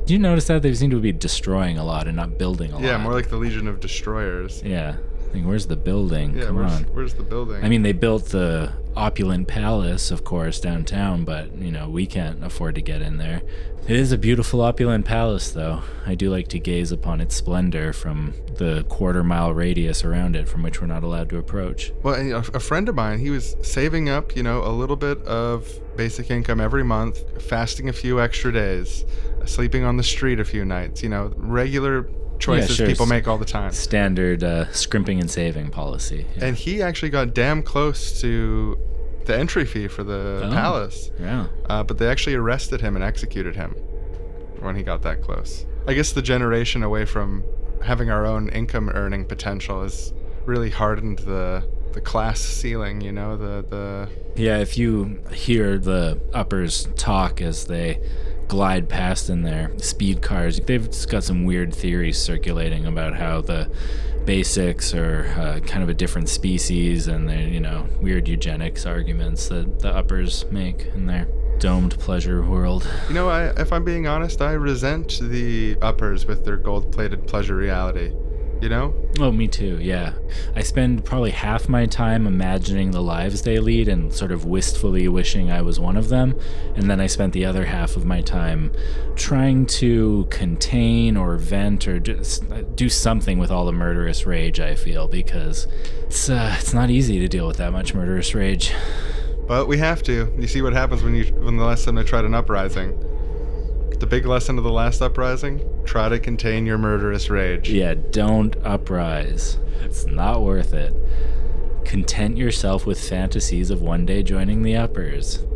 Do you notice that? They seem to be destroying a lot and not building a lot. Yeah, more like the Legion of Destroyers. Yeah. I think, where's the building? Yeah, Come on. where's the building? I mean, they built the opulent palace, of course, downtown, but, we can't afford to get in there. It is a beautiful opulent palace, though. I do like to gaze upon its splendor from the quarter-mile radius around it from which we're not allowed to approach. Well, and a friend of mine, he was saving up, a little bit of basic income every month, fasting a few extra days, sleeping on the street a few nights, regular choices people make all the time. Standard scrimping and saving policy. Yeah. And he actually got damn close to the entry fee for the palace. Yeah. But they actually arrested him and executed him when he got that close. I guess the generation away from having our own income earning potential has really hardened the class ceiling, Yeah, if you hear the uppers talk as they glide past in their speed cars, they've just got some weird theories circulating about how the basics are kind of a different species, and the weird eugenics arguments that the uppers make in their domed pleasure world. If I'm being honest, I resent the uppers with their gold-plated pleasure reality. Oh, me too, yeah. I spend probably half my time imagining the lives they lead and sort of wistfully wishing I was one of them, and then I spent the other half of my time trying to contain or vent or just do something with all the murderous rage I feel, because it's not easy to deal with that much murderous rage. But we have to. You see what happens when the last time I tried an uprising. The big lesson of the last uprising? Try to contain your murderous rage. Yeah, don't uprise. It's not worth it. Content yourself with fantasies of one day joining the uppers.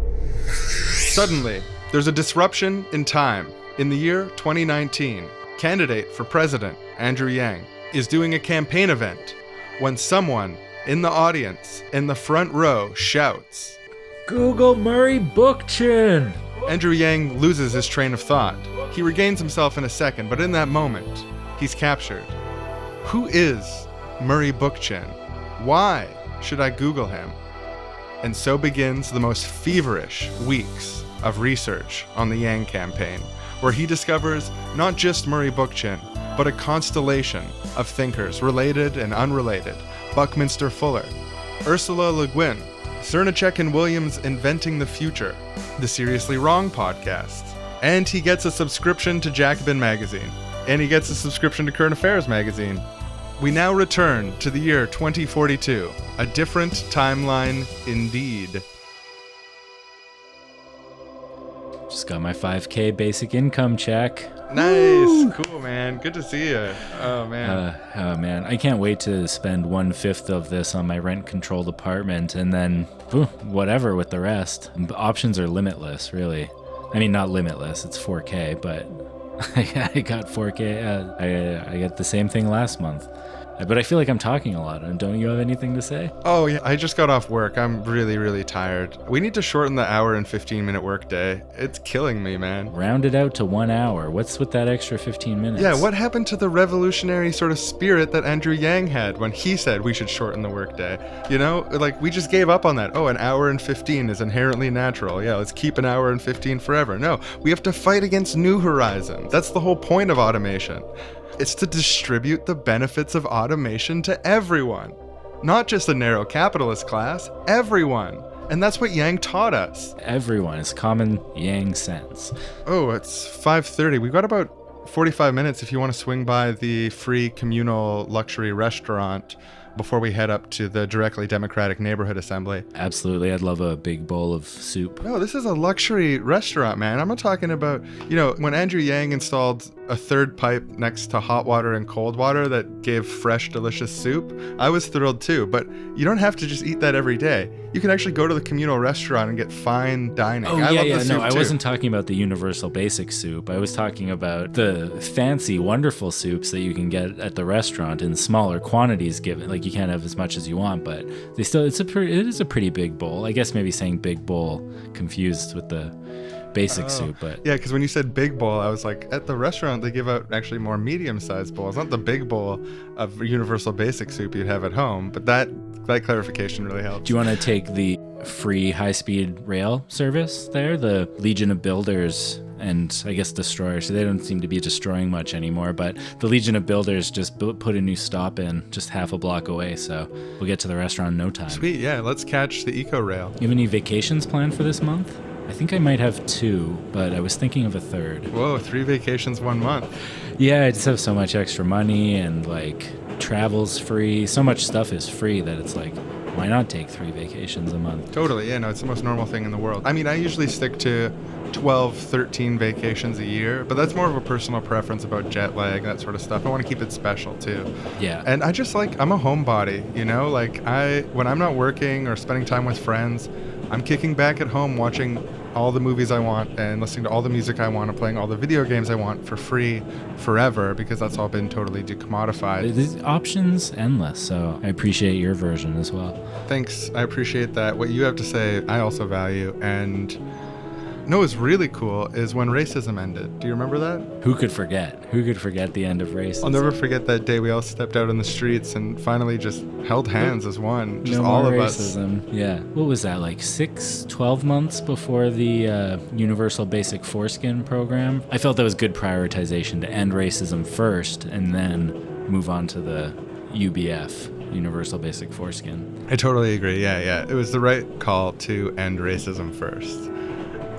Suddenly, there's a disruption in time. In the year 2019, candidate for president, Andrew Yang, is doing a campaign event when someone in the audience, in the front row, shouts, Google Murray Bookchin! Andrew Yang loses his train of thought. He regains himself in a second, but in that moment, he's captured. Who is Murray Bookchin? Why should I Google him? And so begins the most feverish weeks of research on the Yang campaign, where he discovers not just Murray Bookchin, but a constellation of thinkers, related and unrelated. Buckminster Fuller, Ursula Le Guin, Cernicek and Williams Inventing the Future, the Seriously Wrong podcast. And he gets a subscription to Jacobin magazine. And he gets a subscription to Current Affairs magazine. We now return to the year 2042, a different timeline indeed. Just got my 5K basic income check. Nice. Cool, man. Good to see you. Oh, man. Man, I can't wait to spend 1/5 of this on my rent-controlled apartment and then whatever with the rest. The options are limitless, really. I mean, not limitless. It's 4K, but I got 4K. I got the same thing last month. But I feel like I'm talking a lot. Don't you have anything to say? Oh, yeah. I just got off work. I'm really, really tired. We need to shorten the hour and 15-minute workday. It's killing me, man. Round it out to 1 hour. What's with that extra 15 minutes? Yeah, what happened to the revolutionary sort of spirit that Andrew Yang had when he said we should shorten the workday? We just gave up on that. Oh, an hour and 15 is inherently natural. Yeah, let's keep an hour and 15 forever. No, we have to fight against new horizons. That's the whole point of automation. It's to distribute the benefits of automation to everyone. Not just a narrow capitalist class, everyone. And that's what Yang taught us. Everyone. It's common Yang sense. Oh, it's 5:30. We've got about 45 minutes if you want to swing by the free communal luxury restaurant before we head up to the directly democratic neighborhood assembly. Absolutely. I'd love a big bowl of soup. No, this is a luxury restaurant, man. I'm not talking about, when Andrew Yang installed a third pipe next to hot water and cold water that gave fresh, delicious soup, I was thrilled too. But you don't have to just eat that every day. You can actually go to the communal restaurant and get fine dining. Oh, I love the soup no, I too. wasn't talking about the universal basic soup. I was talking about the fancy, wonderful soups that you can get at the restaurant in smaller quantities given. Like, you can't have as much as you want, but it is a pretty big bowl. I guess maybe saying big bowl confused with the basic soup, but yeah, because when you said big bowl, I was like, at the restaurant they give out actually more medium-sized bowls, not the big bowl of universal basic soup you'd have at home. But that clarification really helps. do you want to take the free high-speed rail service there? The Legion of Builders and I guess Destroyers, so they don't seem to be destroying much anymore, but the Legion of Builders just put a new stop in just half a block away, so we'll get to the restaurant in no time. Sweet, yeah, let's catch the Eco Rail. You have any vacations planned for this month? I think I might have 2, but I was thinking of a 3rd. Whoa, 3 vacations 1 month. Yeah, I just have so much extra money, and like travel's free. So much stuff is free that it's like, why not take 3 vacations a month? Totally, yeah, no, it's the most normal thing in the world. I mean, I usually stick to 12, 13 vacations a year, but that's more of a personal preference about jet lag, that sort of stuff. I want to keep it special too. Yeah. And I just I'm a homebody, you know? Like, when I'm not working or spending time with friends, I'm kicking back at home watching all the movies I want and listening to all the music I want and playing all the video games I want for free forever, because that's all been totally decommodified. The options endless, so I appreciate your version as well. Thanks, I appreciate that. What you have to say, I also value. And no, what's really cool is when racism ended. Do you remember that? Who could forget? Who could forget the end of racism? I'll never forget that day we all stepped out in the streets and finally just held hands as one. Just no all more of racism. us. Yeah. What was that, like 12 months before the Universal Basic Foreskin program? I felt that was good prioritization to end racism first and then move on to the UBF, Universal Basic Foreskin. I totally agree. Yeah. It was the right call to end racism first.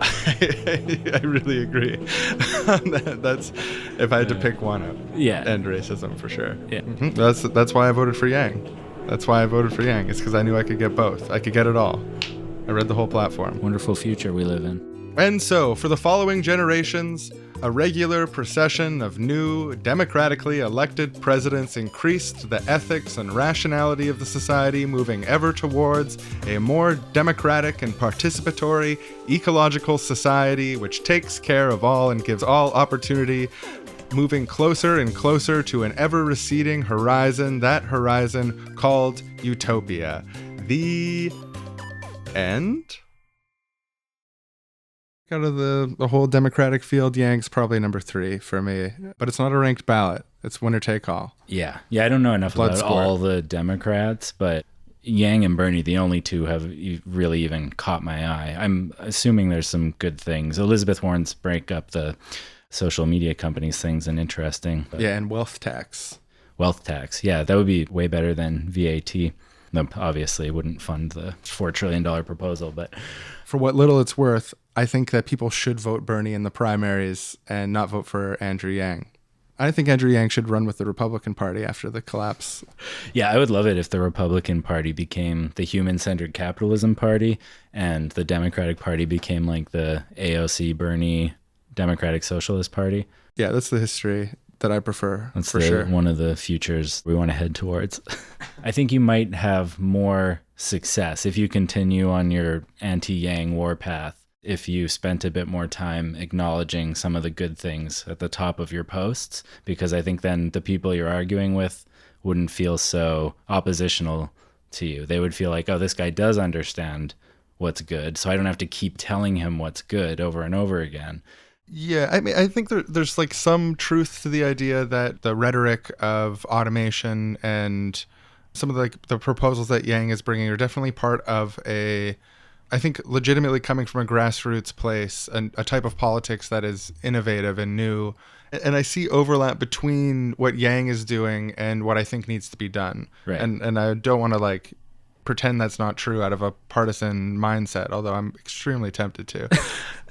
I really agree. That's if I had to pick one up. Yeah. End racism for sure. Yeah. Mm-hmm. That's why I voted for Yang. That's why I voted for Yang. It's because I knew I could get both. I could get it all. I read the whole platform. Wonderful future we live in. And so, for the following generations, a regular procession of new, democratically elected presidents increased the ethics and rationality of the society, moving ever towards a more democratic and participatory ecological society which takes care of all and gives all opportunity, moving closer and closer to an ever-receding horizon, that horizon called Utopia. The end? Out of the whole Democratic field, Yang's probably number 3 for me. But it's not a ranked ballot. It's winner take all. Yeah. I don't know enough Blood about sport. all the Democrats, but Yang and Bernie, the only two, have really even caught my eye. I'm assuming there's some good things. Elizabeth Warren's break up the social media companies thing's an interesting. Yeah, and wealth tax. Wealth tax. Yeah, that would be way better than VAT. No, obviously, it wouldn't fund the $4 trillion proposal, but For what little it's worth, I think that people should vote Bernie in the primaries and not vote for Andrew Yang. I think Andrew Yang should run with the Republican Party after the collapse. yeah, I would love it if the Republican Party became the human-centered capitalism party and the Democratic Party became like the AOC Bernie Democratic Socialist Party. Yeah, that's the history that I prefer. That's for sure. one of the futures we want to head towards. I think you might have more success if you continue on your anti-Yang warpath, if you spent a bit more time acknowledging some of the good things at the top of your posts, because I think then the people you're arguing with wouldn't feel so oppositional to you. They would feel like, oh, this guy does understand what's good, so I don't have to keep telling him what's good over and over again. Yeah, I mean, I think there's like some truth to the idea that the rhetoric of automation and some of the proposals that Yang is bringing are definitely part of I think legitimately coming from a grassroots place, and a type of politics that is innovative and new. And I see overlap between what Yang is doing and what I think needs to be done. Right. And I don't want to pretend that's not true out of a partisan mindset, although I'm extremely tempted to.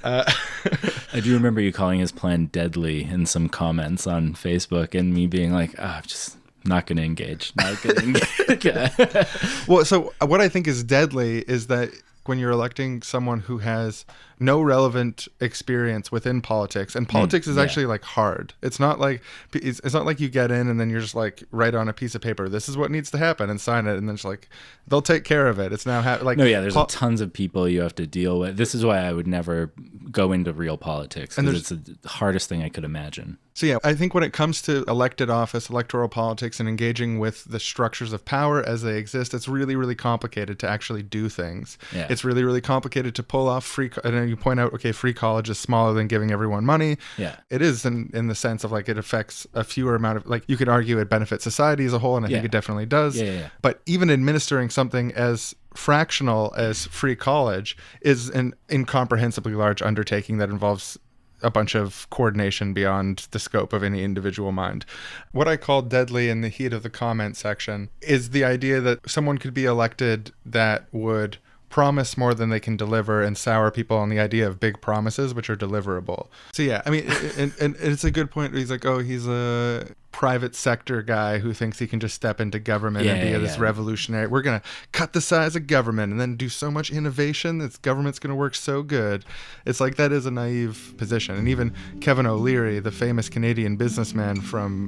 I do remember you calling his plan deadly in some comments on Facebook, and me being like, I'm just not going to engage. Not going to engage. Well, so what I think is deadly is that when you're electing someone who has no relevant experience within politics, and politics is actually like hard. It's not like you get in and then you're just like write on a piece of paper, this is what needs to happen, and sign it, and then it's like they'll take care of it. It's now there's tons of people you have to deal with. This is why I would never go into real politics, because it's the hardest thing I could imagine. So yeah, I think when it comes to elected office, electoral politics, and engaging with the structures of power as they exist, it's really, really complicated to actually do things. Yeah. It's really, really complicated to pull off free. And then you point out, okay, free college is smaller than giving everyone money. Yeah, it is in the sense of like it affects a fewer amount of, like, you could argue it benefits society as a whole, and I think it definitely does. Yeah. But even administering something as fractional as free college is an incomprehensibly large undertaking that involves a bunch of coordination beyond the scope of any individual mind. What I call deadly in the heat of the comment section is the idea that someone could be elected that would promise more than they can deliver and sour people on the idea of big promises which are deliverable. So yeah, I mean, and it's a good point. He's like, oh, he's a private sector guy who thinks he can just step into government and be this revolutionary. We're going to cut the size of government and then do so much innovation that government's going to work so good. It's like, that is a naive position. And even Kevin O'Leary, the famous Canadian businessman from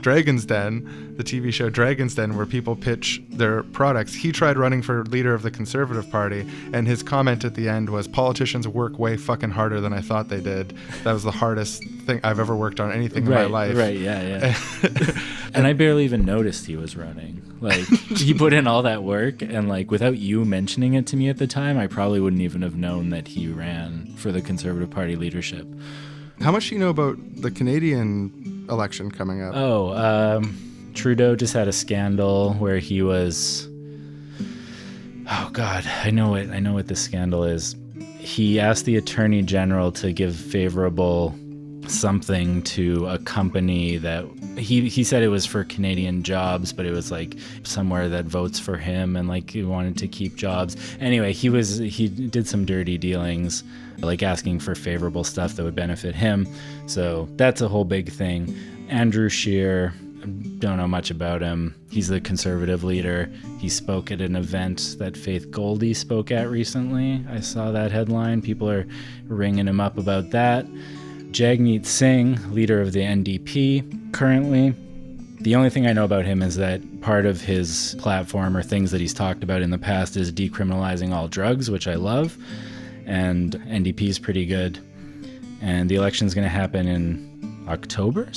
Dragon's Den, the TV show Dragon's Den, where people pitch their products, he tried running for leader of the Conservative Party, and his comment at the end was, politicians work way fucking harder than I thought they did. That was the hardest thing I've ever worked on anything in my life. Right. Yeah. And I barely even noticed he was running. Like, he put in all that work, and like, without you mentioning it to me at the time, I probably wouldn't even have known that he ran for the Conservative Party leadership. How much do you know about the Canadian election coming up? Trudeau just had a scandal where he was... Oh God, I know what this scandal is. He asked the Attorney General to give favorable something to a company that he said it was for Canadian jobs, but it was like somewhere that votes for him, and like he wanted to keep jobs. Anyway, he did some dirty dealings, like asking for favorable stuff that would benefit him. So that's a whole big thing. Andrew Scheer, don't know much about him. He's the Conservative leader. He spoke at an event that Faith Goldie spoke at recently. I saw that headline. People are ringing him up about that. Jagmeet Singh, leader of the NDP currently. The only thing I know about him is that part of his platform, or things that he's talked about in the past, is decriminalizing all drugs, which I love. And NDP is pretty good. And the election's going to happen in October.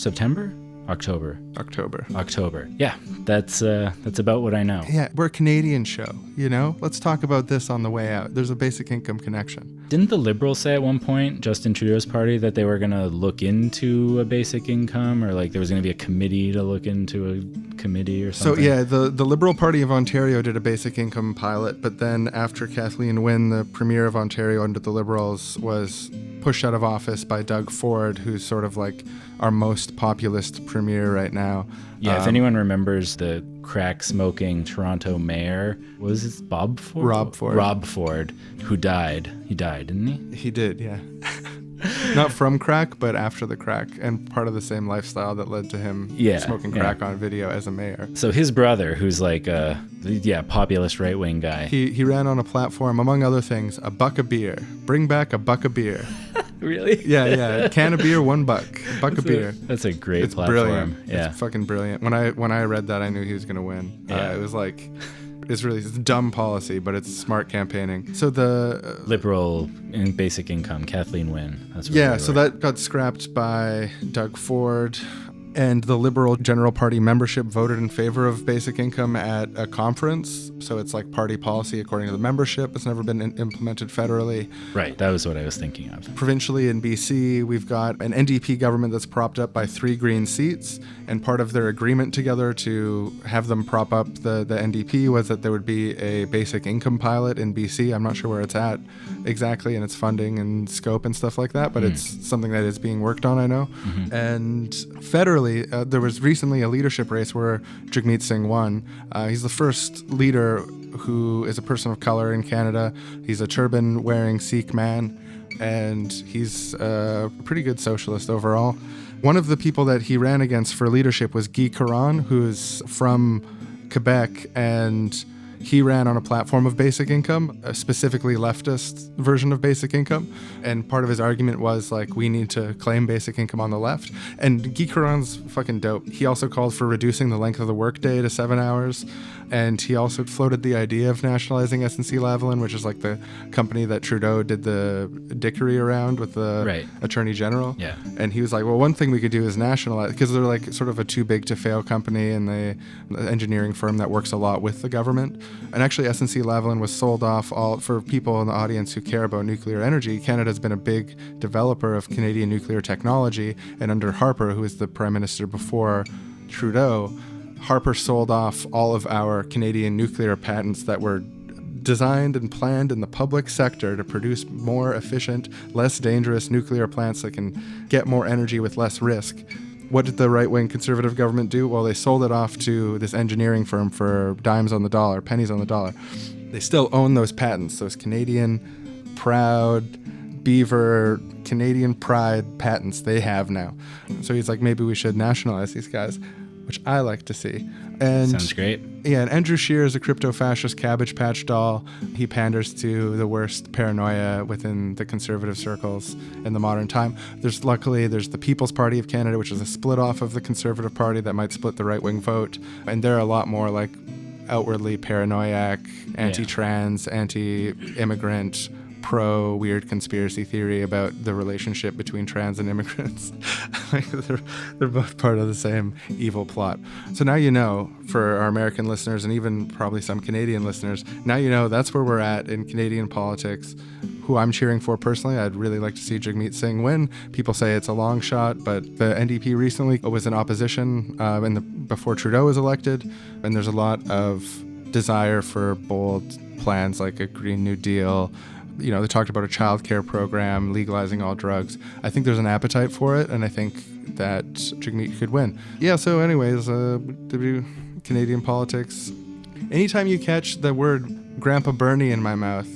Yeah, that's about what I know. Yeah, we're a Canadian show, you know? Let's talk about this on the way out. There's a basic income connection. Didn't the Liberals say at one point, Justin Trudeau's party, that they were going to look into a basic income, or like there was going to be a committee to look into a committee or something? So yeah, the Liberal Party of Ontario did a basic income pilot, but then after Kathleen Wynne, the Premier of Ontario under the Liberals, was pushed out of office by Doug Ford, who's sort of like our most populist premier right now. Yeah, if anyone remembers the crack-smoking Toronto mayor, was it Rob Ford? Rob Ford, who died. He died, didn't he? He did, yeah. Not from crack, but after the crack, and part of the same lifestyle that led to him smoking crack on video as a mayor. So his brother, who's like a populist right-wing guy. He ran on a platform, among other things, a buck of beer. Bring back a buck of beer. Really? Yeah. Can of beer, $1. Buck of beer. That's a great it's platform. Brilliant. Yeah. It's fucking brilliant. When I read that, I knew he was going to win. Yeah. It was like... It's dumb policy, but it's smart campaigning. So the Liberal in basic income, Kathleen Wynne. That's what so that got scrapped by Doug Ford, and the Liberal General Party membership voted in favor of basic income at a conference. So it's like party policy according to the membership. It's never been implemented federally. Right, that was what I was thinking of. Provincially in BC, we've got an NDP government that's propped up by 3 Green seats, and part of their agreement together to have them prop up the NDP was that there would be a basic income pilot in BC. I'm not sure where it's at exactly in its funding and scope and stuff like that, but it's something that is being worked on, I know. Mm-hmm. And federally, there was recently a leadership race where Jagmeet Singh won. He's the first leader who is a person of color in Canada. He's a turban-wearing Sikh man, and he's a pretty good socialist overall. One of the people that he ran against for leadership was Guy Caron, who's from Quebec, and He ran on a platform of basic income, a specifically leftist version of basic income. And part of his argument was like, we need to claim basic income on the left. And Guy Caron's fucking dope. He also called for reducing the length of the workday to 7 hours. And he also floated the idea of nationalizing SNC-Lavalin, which is like the company that Trudeau did the dickery around with the Attorney General. Yeah. And he was like, well, one thing we could do is nationalize, because they're like sort of a too big to fail company, and the engineering firm that works a lot with the government. And actually, SNC-Lavalin was sold off. All for people in the audience who care about nuclear energy, Canada's been a big developer of Canadian nuclear technology. And under Harper, who was the prime minister before Trudeau, Harper sold off all of our Canadian nuclear patents that were designed and planned in the public sector to produce more efficient, less dangerous nuclear plants that can get more energy with less risk. What did the right-wing conservative government do? Well, they sold it off to this engineering firm for dimes on the dollar, pennies on the dollar. They still own those patents, those Canadian proud, beaver, Canadian pride patents they have now. So he's like, maybe we should nationalize these guys, which I like to see. And sounds great. Yeah, and Andrew Scheer is a crypto-fascist Cabbage Patch doll. He panders to the worst paranoia within the conservative circles in the modern time. There's the People's Party of Canada, which is a split off of the Conservative Party that might split the right-wing vote. And they're a lot more like outwardly paranoiac, anti-trans, anti-immigrant, pro-weird conspiracy theory about the relationship between trans and immigrants. Like they're both part of the same evil plot. So now you know, for our American listeners and even probably some Canadian listeners, now you know that's where we're at in Canadian politics. Who I'm cheering for personally, I'd really like to see Jagmeet Singh win. People say it's a long shot, but the NDP recently was in opposition before Trudeau was elected, and there's a lot of desire for bold plans like a Green New Deal. You know, they talked about a childcare program, legalizing all drugs. I think there's an appetite for it, and I think that Jagmeet could win. Yeah, so anyways, Canadian politics. Anytime you catch the word Grandpa Bernie in my mouth,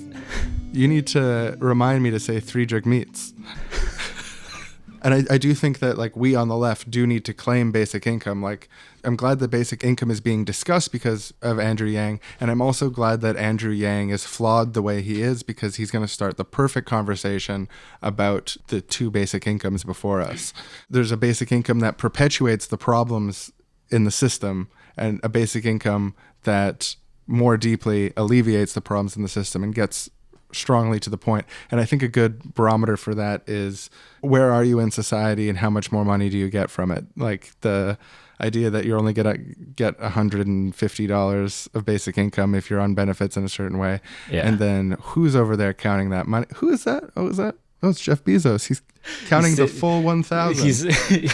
you need to remind me to say 3 Jagmeets. And I do think that, like, we on the left do need to claim basic income. Like, I'm glad that basic income is being discussed because of Andrew Yang. And I'm also glad that Andrew Yang is flawed the way he is, because he's going to start the perfect conversation about the 2 basic incomes before us. There's a basic income that perpetuates the problems in the system, and a basic income that more deeply alleviates the problems in the system and gets strongly to the point. And I think a good barometer for that is, where are you in society and how much more money do you get from it? Like the idea that you're only going to get $150 of basic income if you're on benefits in a certain way. Yeah. And then who's over there counting that money? Who is that? Oh, it's Jeff Bezos. He's counting the full 1,000. He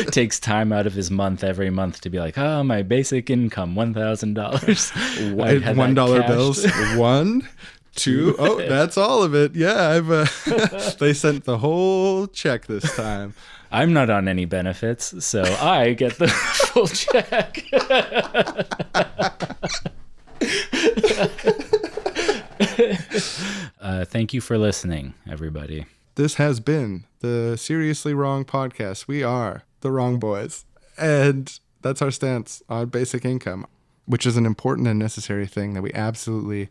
takes time out of his month every month to be like, oh, my basic income, $1,000. $1 bills. 1, 2. Oh, that's all of it. Yeah, they sent the whole check this time. I'm not on any benefits, so I get the full check. Thank you for listening, everybody. This has been the Seriously Wrong podcast. We are the Wrong Boys. And that's our stance on basic income, which is an important and necessary thing that we absolutely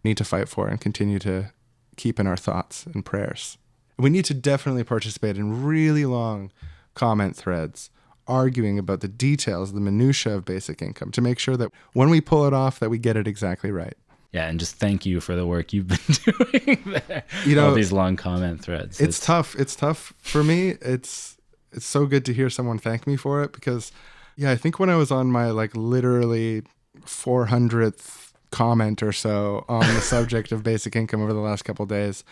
need to fight for and continue to keep in our thoughts and prayers. We need to definitely participate in really long comment threads arguing about the details, the minutiae of basic income, to make sure that when we pull it off, that we get it exactly right. Yeah, and just thank you for the work you've been doing there. You know, all these long comment threads. It's tough. It's tough for me. It's so good to hear someone thank me for it, because, yeah, I think when I was on my literally 400th comment or so on the subject of basic income over the last couple of days,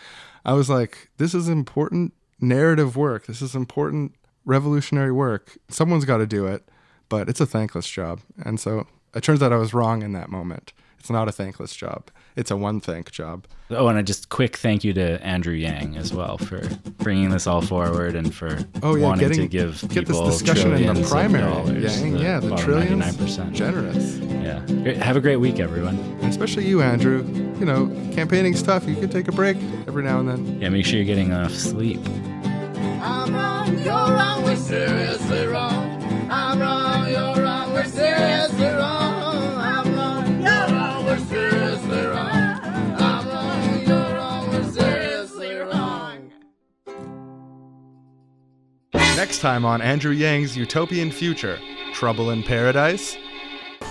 I was like, this is important narrative work. This is important revolutionary work. Someone's got to do it, but it's a thankless job. And so it turns out I was wrong in that moment. It's not a thankless job. It's a one-thank job. Oh, and a just quick thank you to Andrew Yang as well for bringing this all forward and for wanting to give people this discussion in the primary. Yang, the trillions. 99%. Generous. Yeah. Great. Have a great week, everyone. And especially you, Andrew. You know, campaigning's tough. You can take a break every now and then. Yeah, make sure you're getting enough sleep. I'm wrong, you're wrong, we're seriously wrong. I'm wrong, you're wrong, we're seriously wrong. I'm wrong, you're wrong, we're seriously wrong. Next time on Andrew Yang's Utopian Future, Trouble in Paradise?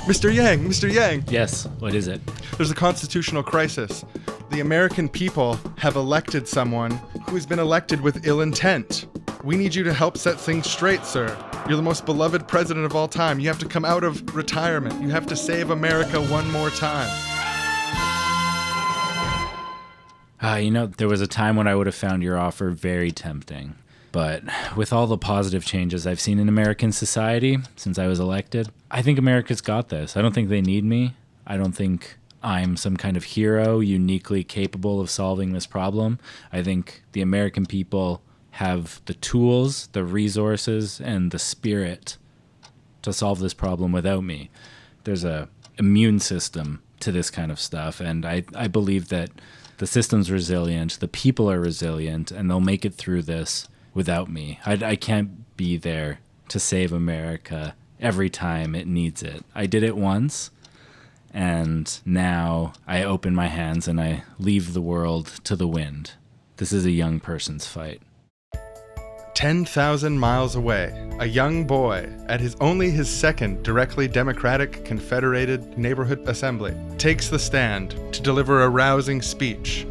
Mr. Yang! Yes, what is it? There's a constitutional crisis. The American people have elected someone who has been elected with ill intent. We need you to help set things straight, sir. You're the most beloved president of all time. You have to come out of retirement. You have to save America one more time. There was a time when I would have found your offer very tempting. But with all the positive changes I've seen in American society since I was elected, I think America's got this. I don't think they need me. I don't think I'm some kind of hero uniquely capable of solving this problem. I think the American people have the tools, the resources, and the spirit to solve this problem without me. There's a immune system to this kind of stuff, and I believe that the system's resilient, the people are resilient, and they'll make it through this without me. I can't be there to save America every time it needs it. I did it once, and now I open my hands and I leave the world to the wind. This is a young person's fight. 10,000 miles away, a young boy, at only his second directly democratic confederated neighborhood assembly, takes the stand to deliver a rousing speech.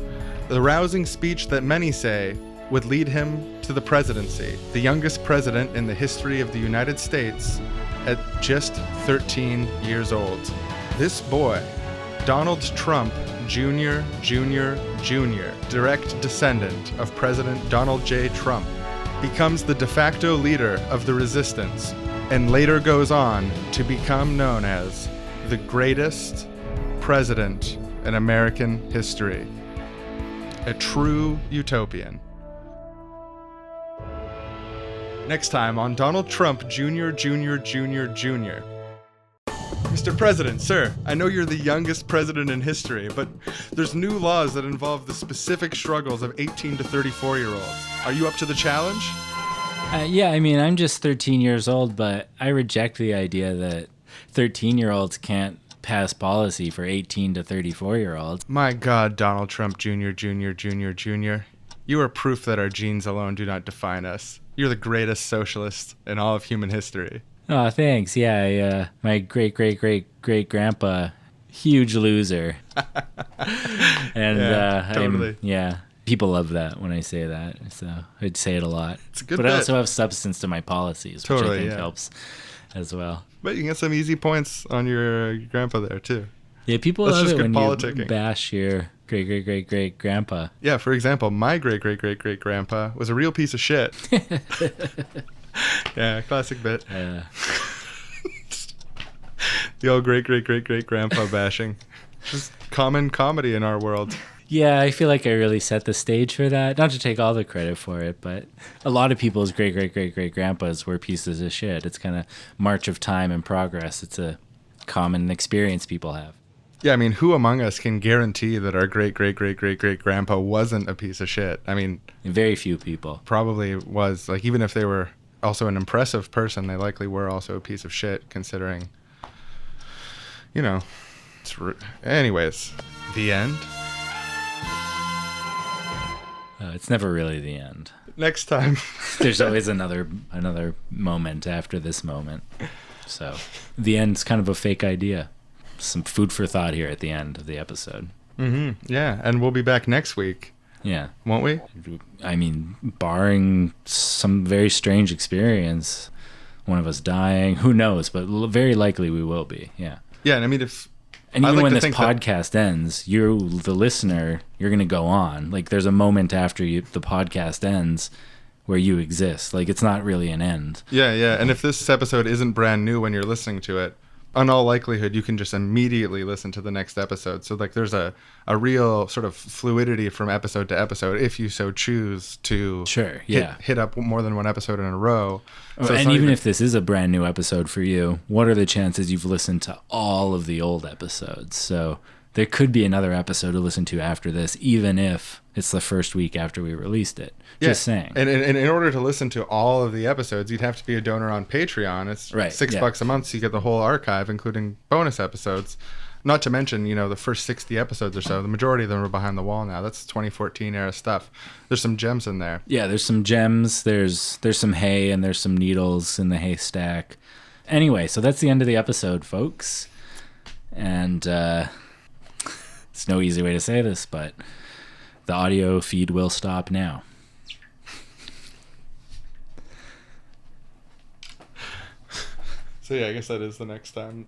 The rousing speech that many say would lead him to the presidency, the youngest president in the history of the United States at just 13 years old. This boy, Donald Trump Jr., direct descendant of President Donald J. Trump, becomes the de facto leader of the resistance and later goes on to become known as the greatest president in American history. A true utopian. Next time on Donald Trump Jr. Mr. President, sir, I know you're the youngest president in history, but there's new laws that involve the specific struggles of 18 to 34-year-olds. Are you up to the challenge? I'm just 13 years old, but I reject the idea that 13-year-olds can't pass policy for 18 to 34-year-olds. My God, Donald Trump Jr. You are proof that our genes alone do not define us. You're the greatest socialist in all of human history. Oh, thanks. Yeah, my great-great-great-great-grandpa, huge loser. And totally. People love that when I say that, so I'd say it a lot. It's a good But bit. I also have substance to my policies, which I think helps as well. But you can get some easy points on your grandpa there, too. Yeah, people That's love just it good when politicking. you bash your great-great-great-great-grandpa. Yeah, for example, my great-great-great-great-grandpa was a real piece of shit. Yeah, classic bit. The old great-great-great-great-grandpa banding. Just common comedy in our world. Yeah, I feel like I really set the stage for that. Not to take all the credit for it, but a lot of people's great-great-great-great-grandpas were pieces of shit. It's kind of march of time and progress. It's a common experience people have. Yeah, I mean, who among us can guarantee that our great-great-great-great-great-grandpa wasn't a piece of shit? I mean... Very few people. Probably was. Like, even if they were also an impressive person, they likely were also a piece of shit, considering, anyways, the end? It's never really the end. Next time. There's always another moment after this moment. So the end's kind of a fake idea. Some food for thought here at the end of the episode. Mm-hmm. Yeah, and we'll be back next week. Yeah. Won't we? I mean, barring some very strange experience, one of us dying, who knows, but very likely we will be. Yeah. Yeah, and I mean, and even when this podcast ends, you, the listener, you're going to go on. Like, there's a moment after the podcast ends where you exist. Like, it's not really an end. Yeah. And if this episode isn't brand new when you're listening to it, in all likelihood, you can just immediately listen to the next episode. So, like, there's a real sort of fluidity from episode to episode if you so choose to hit up more than one episode in a row. So and even if this is a brand new episode for you, what are the chances you've listened to all of the old episodes? So there could be another episode to listen to after this, even if it's the first week after we released it. Just saying. And in order to listen to all of the episodes, you'd have to be a donor on Patreon. It's $6 a month, so you get the whole archive, including bonus episodes. Not to mention, the first 60 episodes or so, the majority of them are behind the wall now. That's 2014 era stuff. There's some gems in there. Yeah, there's some gems. There's some hay and there's some needles in the haystack. Anyway, so that's the end of the episode, folks. And it's no easy way to say this, but the audio feed will stop now. So yeah, I guess that is the next time.